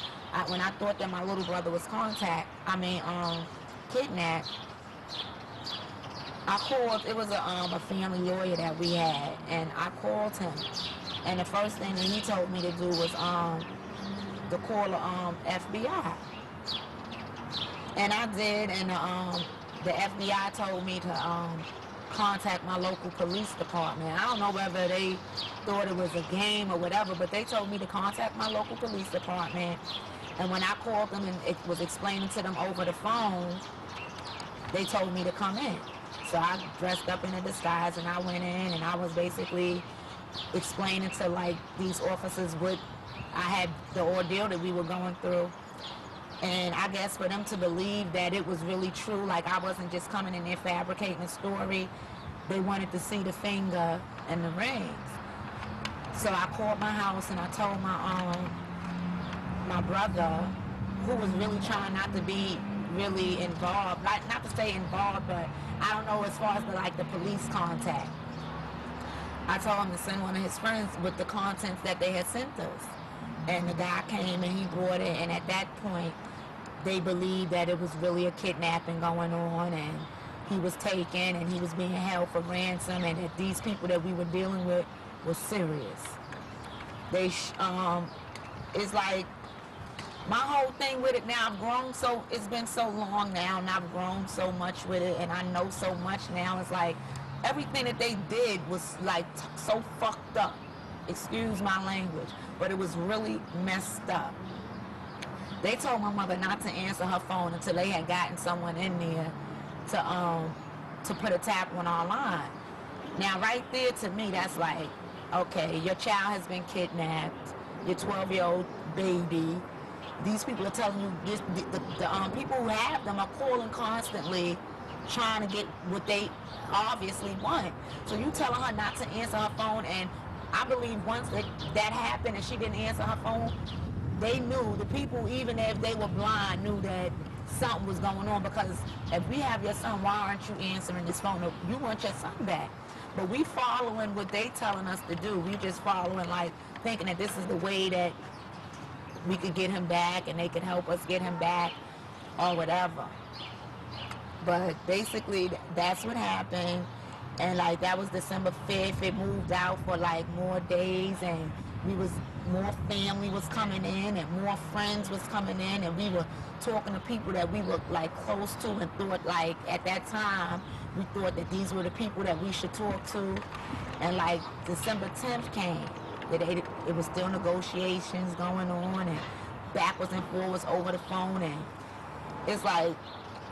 when I thought that my little brother was kidnapped, I called, it was a family lawyer that we had, and I called him. And the first thing that he told me to do was to call the FBI. And I did, and the FBI told me to contact my local police department. I don't know whether they thought it was a game or whatever, but they told me to contact my local police department. And when I called them and it was explaining to them over the phone, they told me to come in. So I dressed up in a disguise and I went in and I was basically explaining to, like, these officers what I had, the ordeal that we were going through. And I guess for them to believe that it was really true, like I wasn't just coming in there fabricating a story, they wanted to see the finger and the rings. So I called my house and I told my brother, who was really trying not to be really involved, like, not to say involved, but I don't know, as far as the police contact. I told him to send one of his friends with the contents that they had sent us. And the guy came and he brought it, and at that point, they believed that it was really a kidnapping going on, and he was taken, and he was being held for ransom, and that these people that we were dealing with were serious. They, it's like, my whole thing with it now, I've grown so, it's been so long now, and I've grown so much with it, and I know so much now. It's like, everything that they did was, like, so fucked up. Excuse my language, but it was really messed up. They told my mother not to answer her phone until they had gotten someone in there to put a tap on our line. Now, right there, to me, that's like, okay, your child has been kidnapped, your 12-year-old baby. These people are telling you, the people who have them are calling constantly, trying to get what they obviously want. So you telling her not to answer her phone, and I believe once that happened and she didn't answer her phone, they knew, the people, even if they were blind, knew that something was going on, because if we have your son, why aren't you answering this phone? You want your son back. But we following what they telling us to do. We just following, like, thinking that this is the way that we could get him back and they could help us get him back. or whatever. But basically, that's what happened. And like that was December 5th. It moved out for like more days, and more family was coming in, and more friends was coming in, and we were talking to people that we were like close to, and thought like at that time we thought that these were the people that we should talk to. And like December 10th came, it was still negotiations going on, and backwards and forwards over the phone, and it's like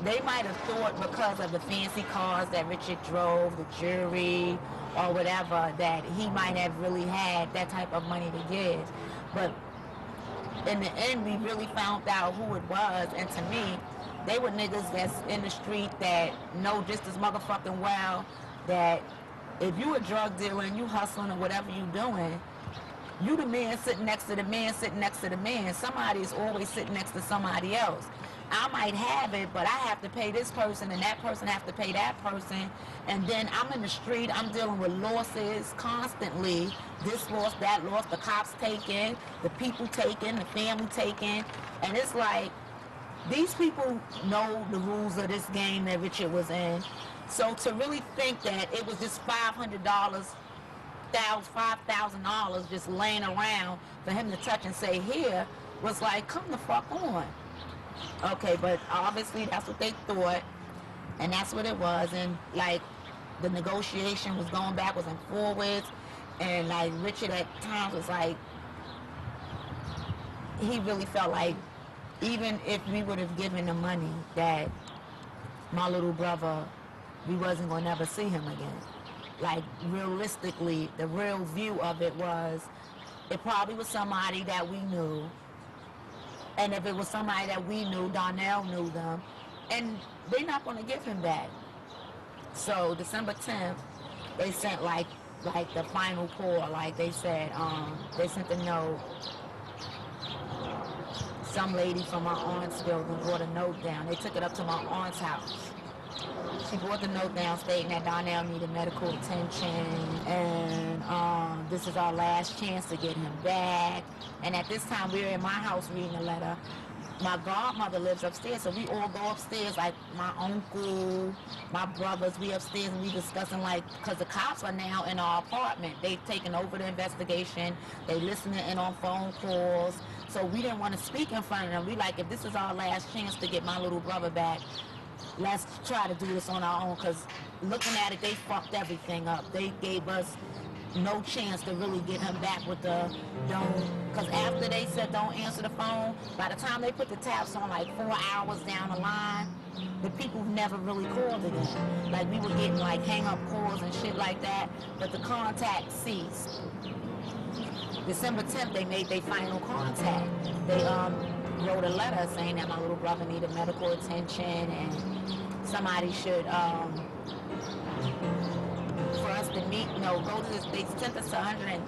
they might have thought because of the fancy cars that Richard drove, the jewelry, or whatever, that he might have really had that type of money to give. But in the end, we really found out who it was, and to me, they were niggas that's in the street that know just as motherfucking well that if you a drug dealer and you hustling or whatever you doing, you the man sitting next to the man sitting next to the man. Somebody is always sitting next to somebody else. I might have it, but I have to pay this person, and that person have to pay that person. And then I'm in the street, I'm dealing with losses constantly. This loss, that loss, the cops taking, the people taking, the family taking. And it's like, these people know the rules of this game that Richard was in. So to really think that it was just $500, $5,000 just laying around for him to touch and say, here, was like, come the fuck on. Okay, but obviously that's what they thought, and that's what it was. And like the negotiation was going backwards and forwards, and like Richard at times was like, he really felt like even if we would have given the money, that my little brother, we wasn't going to never see him again. Like realistically, the real view of it was, it probably was somebody that we knew. And if it was somebody that we knew, Donnell knew them, and they're not going to give him back. So December 10th, they sent like the final call. Like they said, they sent a note. Some lady from my aunt's building brought a note down. They took it up to my aunt's house. She brought the note down stating that Donnell needed medical attention, and this is our last chance to get him back. And at this time, we were in my house reading the letter. My godmother lives upstairs, so we all go upstairs, like my uncle, my brothers, we upstairs, and we discussing, like, because the cops are now in our apartment. They've taken over the investigation. They listening in on phone calls. So we didn't want to speak in front of them. We like, if this is our last chance to get my little brother back, let's try to do this on our own, because looking at it, they fucked everything up. They gave us no chance to really get him back with the because after they said don't answer the phone, by the time they put the taps on like 4 hours down the line, the people never really called again. Like we were getting like hang up calls and shit like that, but the contact ceased. December 10th, they made their final contact. They wrote a letter saying that my little brother needed medical attention and somebody should, for us to meet, go to this, they sent us to 100 and,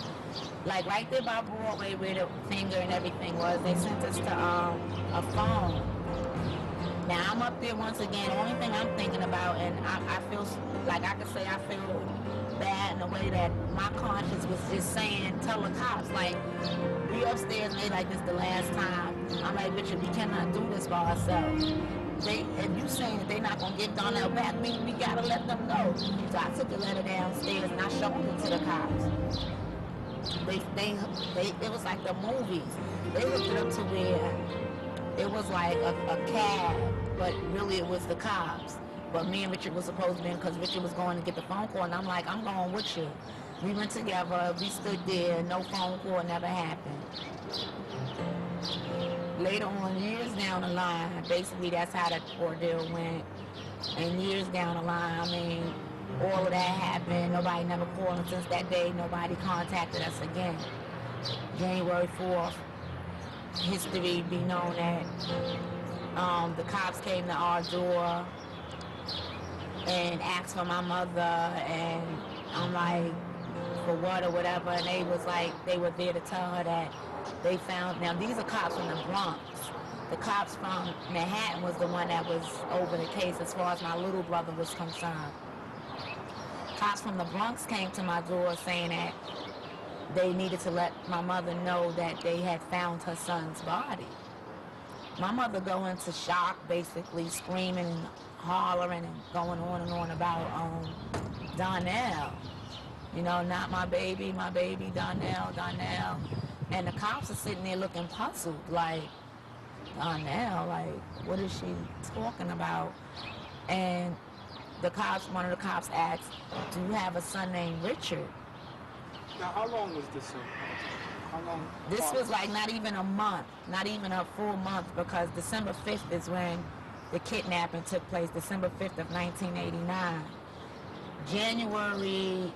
like right there by Broadway where the finger and everything was, they sent us to a phone. Now I'm up there once again, the only thing I'm thinking about, and I feel, like I could say I feel bad in the way that my conscience was just saying, tell the cops, like, we upstairs and they like, this the last time. I'm like, Richard, we cannot do this by ourselves. If you saying that they're not going to get Donnell back, we got to let them know. So I took the letter downstairs and I showed it to the cops. It was like the movies. They hooked it up to where it was like a cab, but really it was the cops. But me and Richard was supposed to be in because Richard was going to get the phone call, and I'm like, I'm going with you. We went together, we stood there, no phone call, never happened. Later on, years down the line, basically that's how that ordeal went. And years down the line, I mean, all of that happened. Nobody never called, and since that day, nobody contacted us again. January 4th, history be known that the cops came to our door and asked for my mother, and I'm like, for what or whatever, and they was like, they were there to tell her that they found, now these are cops from the Bronx. The cops from Manhattan was the one that was over the case as far as my little brother was concerned. Cops from the Bronx came to my door saying that they needed to let my mother know that they had found her son's body. my mother go into shock, basically screaming and hollering and going on and on about Donnell. You know, not my baby, Donnell. And the cops are sitting there looking puzzled, like, Donnell, like, what is she talking about? And one of the cops asked, do you have a son named Richard? Now, how long was this? How long? This was like not even a month, not even a full month, because December 5th is when the kidnapping took place, December 5th of 1989. January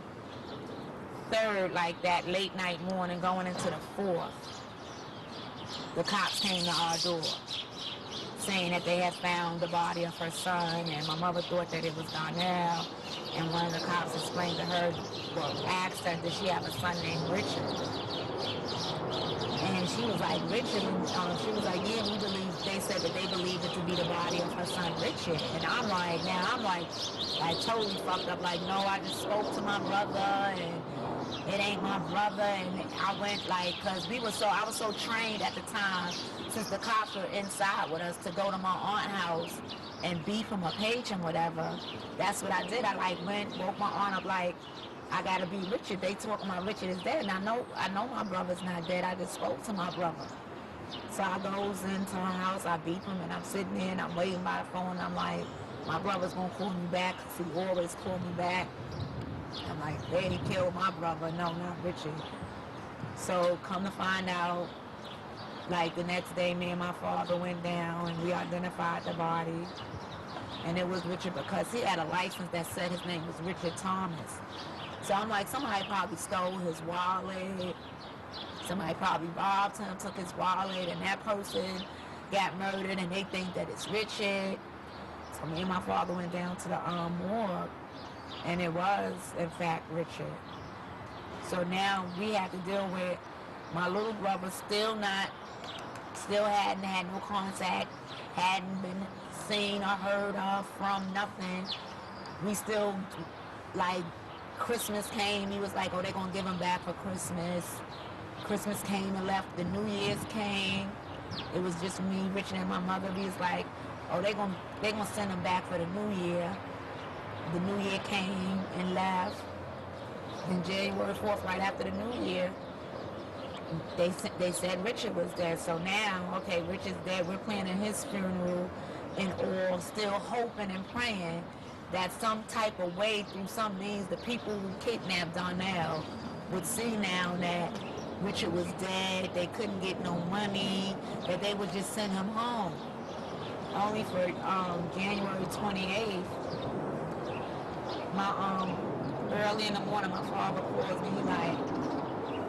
3rd, like that late night morning, going into the 4th, the cops came to our door saying that they had found the body of her son, and my mother thought that it was Donnell. And one of the cops explained to her, well, asked her, does she have a son named Richard? And she was like, Richard? And she was like, yeah, we believe, they said that they believe it to be the body of her son Richard. And I'm like, totally fucked up, like, no, I just spoke to my brother, and it ain't my brother. And I went like, cause I was so trained at the time, since the cops were inside with us, to go to my aunt's house and beef him or page him, whatever. That's what I did. I like woke my aunt up like, I gotta be Richard. They talking about Richard is dead, and I know my brother's not dead. I just spoke to my brother. So I goes into her house, I beep him, and I'm sitting there and I'm waiting by the phone. And I'm like, my brother's gonna call me back, cause he always call me back. I'm like, they killed my brother. No, not Richard. So come to find out, like the next day, me and my father went down and we identified the body. And it was Richard because he had a license that said his name was Richard Thomas. So I'm like, somebody probably stole his wallet. Somebody probably robbed him, took his wallet, and that person got murdered, and they think that it's Richard. So me and my father went down to the morgue, and it was, in fact, Richard. So now we have to deal with my little brother still hadn't had no contact, hadn't been seen or heard of from nothing. We still, like, Christmas came, he was like, oh, they're gonna give him back for Christmas. Christmas came and left, the New Year's came. It was just me, Richard, and my mother. We was like, oh, they're gonna send him back for the New Year. The New Year came and left. And January 4th, right after the New Year, they said Richard was dead. So now, okay, Richard's dead. We're planning his funeral and all, still hoping and praying that some type of way, through some means, the people who kidnapped Donnell would see now that Richard was dead, they couldn't get no money, that they would just send him home. Only for January 28th, early in the morning, my father calls me, he like,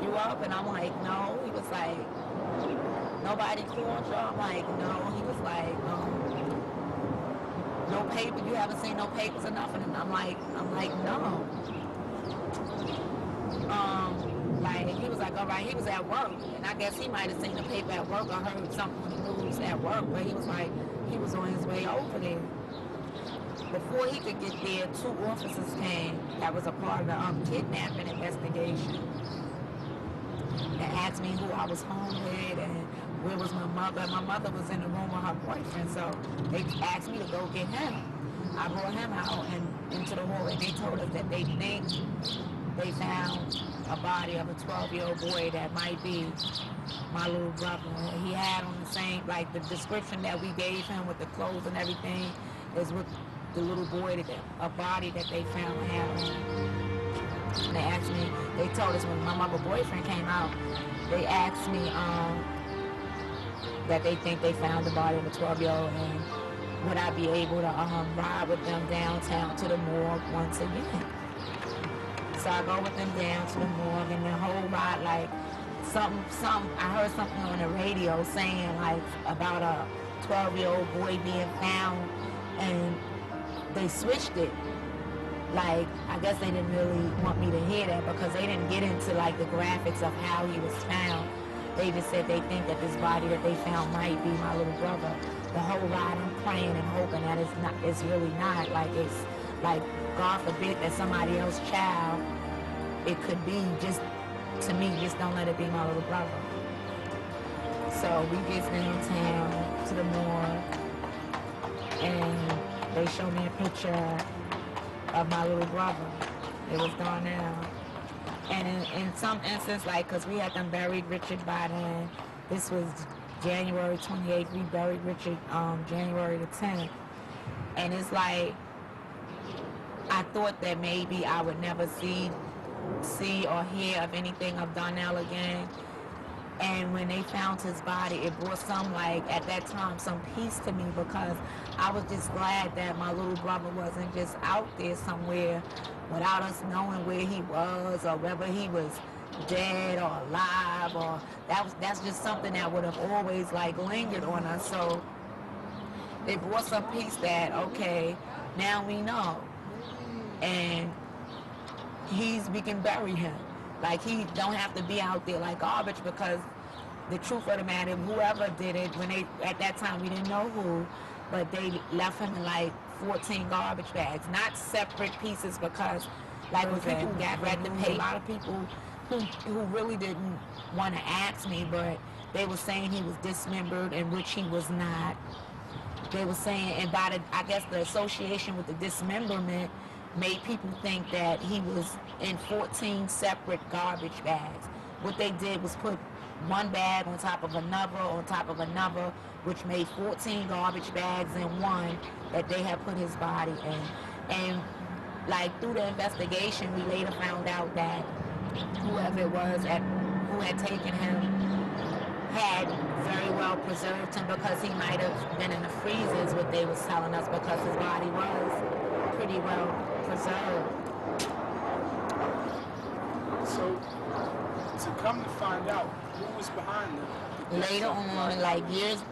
you up? And I'm like, no. He was like, nobody called you? I'm like, no. He was like, no paper, you haven't seen no papers or nothing? And I'm like, no. Like, he was like, all right, he was at work. And I guess he might have seen the paper at work or heard something on the news at work, but he was like, he was on his way over there. Before he could get there, 2 officers came that was a part of the kidnapping investigation. They asked me who I was home with and where was my mother. My mother was in the room with her boyfriend, so they asked me to go get him. I brought him out and into the hall, and they told us that they think they found a body of a 12-year-old boy that might be my little brother. He had on the same, like the description that we gave him with the clothes and everything is with the little boy, a body that they found had on. And they asked me, they told us when my mother boyfriend came out, they asked me that they think they found the body of a 12-year-old and would I be able to ride with them downtown to the morgue once again. So I go with them down to the morgue and the whole ride, like, I heard something on the radio saying, like, about a 12-year-old boy being found, and they switched it. Like, I guess they didn't really want me to hear that because they didn't get into, like, the graphics of how he was found. They just said they think that this body that they found might be my little brother. The whole ride, I'm praying and hoping that it's really not. Like, it's, like, God forbid that somebody else's child, it could be. Just, to me, just don't let it be my little brother. So we get downtown to the morgue, and they show me a picture of my little brother. It was gone now. And in some instance, like, because we had them buried Richard by then, this was January 28th, we buried Richard January the 10th. And it's like, I thought that maybe I would never see or hear of anything of Donnell again. And when they found his body, it brought some, like, at that time, some peace to me, because I was just glad that my little brother wasn't just out there somewhere without us knowing where he was or whether he was dead or alive, or that's just something that would have always, like, lingered on us. So it brought some peace that, okay, now we know. And we can bury him. Like, he don't have to be out there like garbage, because the truth of the matter, whoever did it, at that time, we didn't know who, but they left him in like 14 garbage bags, not separate pieces, because like when people got ready to pay, a lot of people who really didn't want to ask me, but they were saying he was dismembered, in which he was not. They were saying, and I guess the association with the dismemberment made people think that he was in 14 separate garbage bags. What they did was put one bag on top of another, which made 14 garbage bags in one that they had put his body in. And like through the investigation, we later found out that whoever it was who had taken him had very well preserved him, because he might have been in the freezers, what they was telling us, because his body was pretty well preserved. So, to come to find out who was behind them. Later on, like years,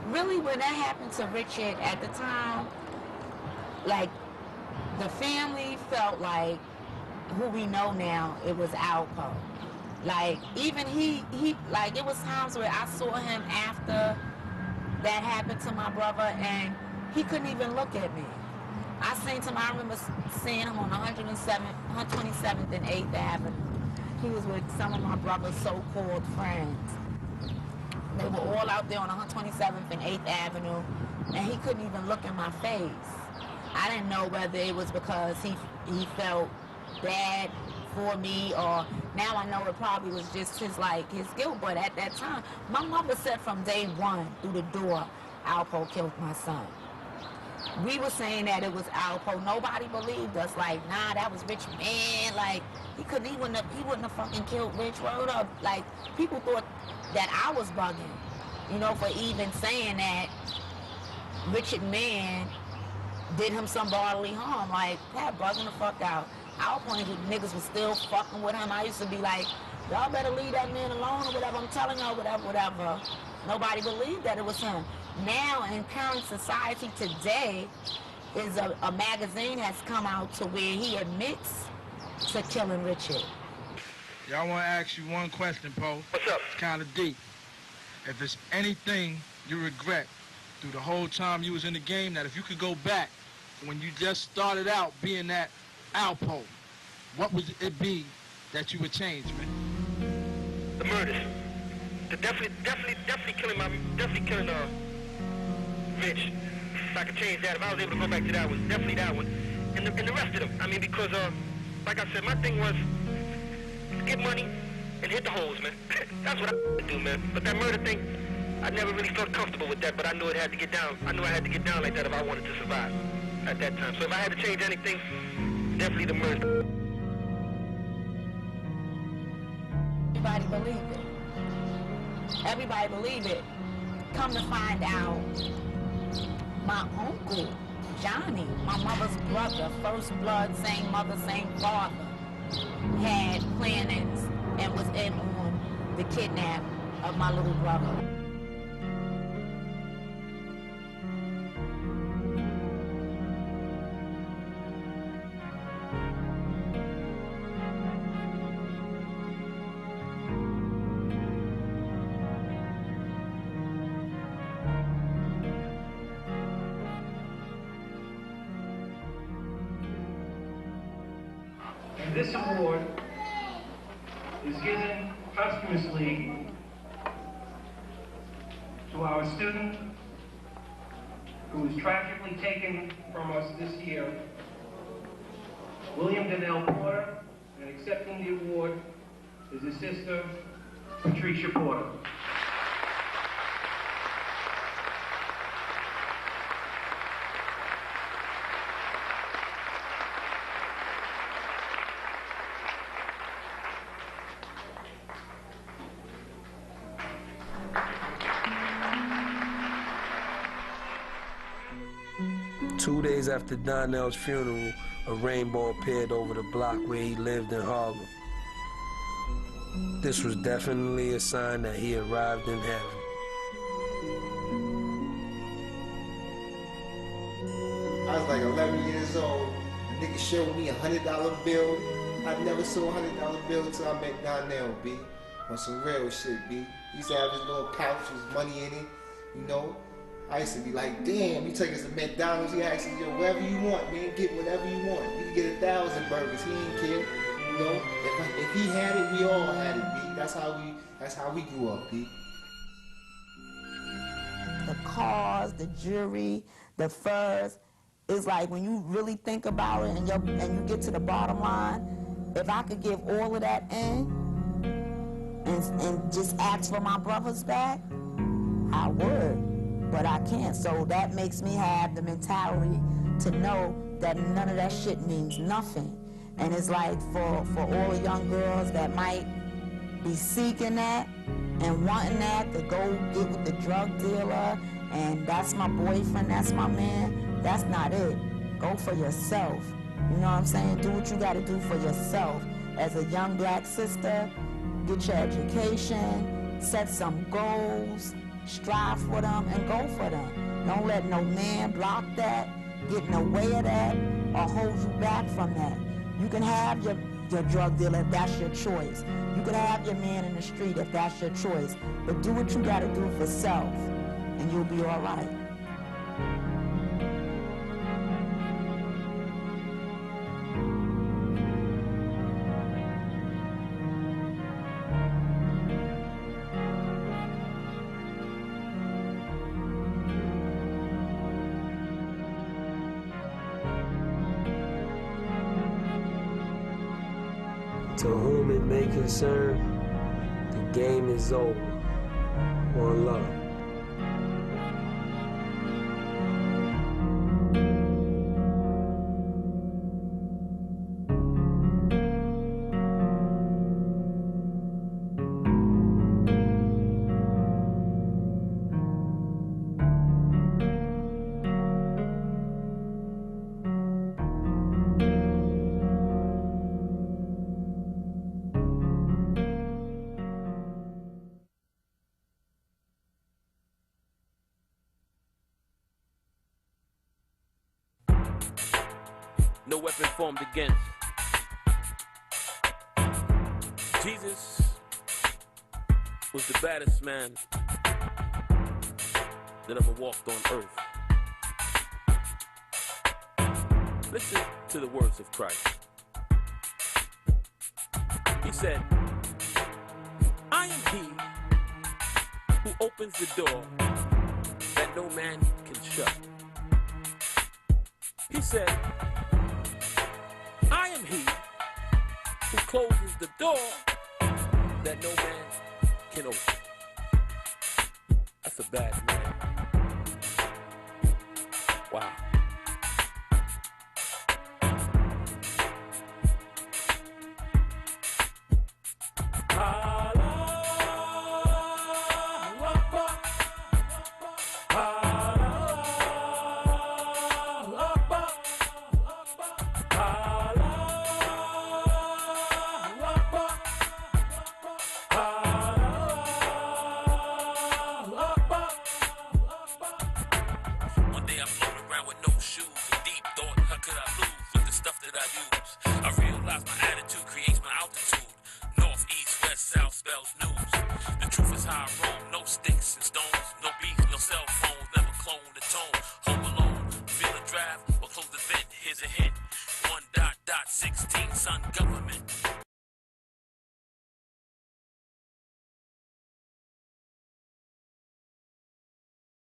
really when that happened to Richard at the time, like the family felt like who we know now, it was Alpo. Like even he like it was times where I saw him after that happened to my brother, and he couldn't even look at me. I remember seeing him on 127th and 8th Avenue. He was with some of my brother's so-called friends. They were all out there on 127th and 8th Avenue, and he couldn't even look in my face. I didn't know whether it was because he felt bad for me, or now I know it probably was just his guilt. But at that time, my mother said from day one through the door, Alpo killed my son. We were saying that it was Alpo. Nobody believed us. Like, nah, that was Rich Man. Like, he wouldn't have fucking killed Rich. Word up. Like, people thought that I was bugging, for even saying that Richard Man did him some bodily harm. Like, that bugging the fuck out. Alpo niggas was still fucking with him. I used to be like, y'all better leave that man alone or whatever. I'm telling y'all, whatever. Nobody believed that it was him. Now, in current society today, is a magazine has come out to where he admits to killing Richard. Yeah, I want to ask you one question, Poe. What's up? It's kind of deep. If there's anything you regret through the whole time you was in the game, that if you could go back when you just started out being that Alpo, what would it be that you would change, man? The murders. Definitely killing Rich. If I could change that, if I was able to go back to that, was definitely that one. And the rest of them. I mean, because, like I said, my thing was get money and hit the holes, man. That's what I would do, man. But that murder thing, I never really felt comfortable with that, but I knew it had to get down. I knew I had to get down like that if I wanted to survive at that time. So if I had to change anything, definitely the murder. Everybody believed it. Everybody believed it. Come to find out, my uncle, Johnny, my mother's brother, first blood, same mother, same father, had plannings and was in on the kidnap of my little brother. And this award is given posthumously to our student who was tragically taken from us this year, William Donnell Porter, and accepting the award is his sister, Patricia Porter. 2 days after Donnell's funeral, a rainbow appeared over the block where he lived in Harlem. This was definitely a sign that he arrived in heaven. I was like 11 years old. A nigga showed me $100 bill. I never saw a $100 bill until I met Donnell, B. On some real shit, B. He used to have his little pouch with money in it, you know. I used to be like, damn, you take us to McDonald's, he asks you, whatever you want, man, get whatever you want. You can get 1,000 burgers, he ain't care. You know, if he had it, we all had it, B. That's how we grew up, B. The cars, the jewelry, the furs, it's like when you really think about it and you get to the bottom line, if I could give all of that in and just ask for my brothers back, I would. But I can't, so that makes me have the mentality to know that none of that shit means nothing. And it's like for all the young girls that might be seeking that and wanting that, to go get with the drug dealer and that's my boyfriend, that's my man, that's not it. Go for yourself. You know what I'm saying? Do what you gotta do for yourself. As a young black sister, get your education, set some goals, strive for them and go for them. Don't let no man block that, get in the way of that, or hold you back from that. You can have your drug dealer if that's your choice. You can have your man in the street if that's your choice. But do what you gotta do for self, and you'll be all right. To whom it may concern, the game is over. One love. No weapon formed against Jesus was the baddest man that ever walked on earth. Listen to the words of Christ. He said, I am he who opens the door that no man can shut. He said, I am he who closes the door that no man can open. That's a bad man. Wow. Here's a hint. 1.16 sun government.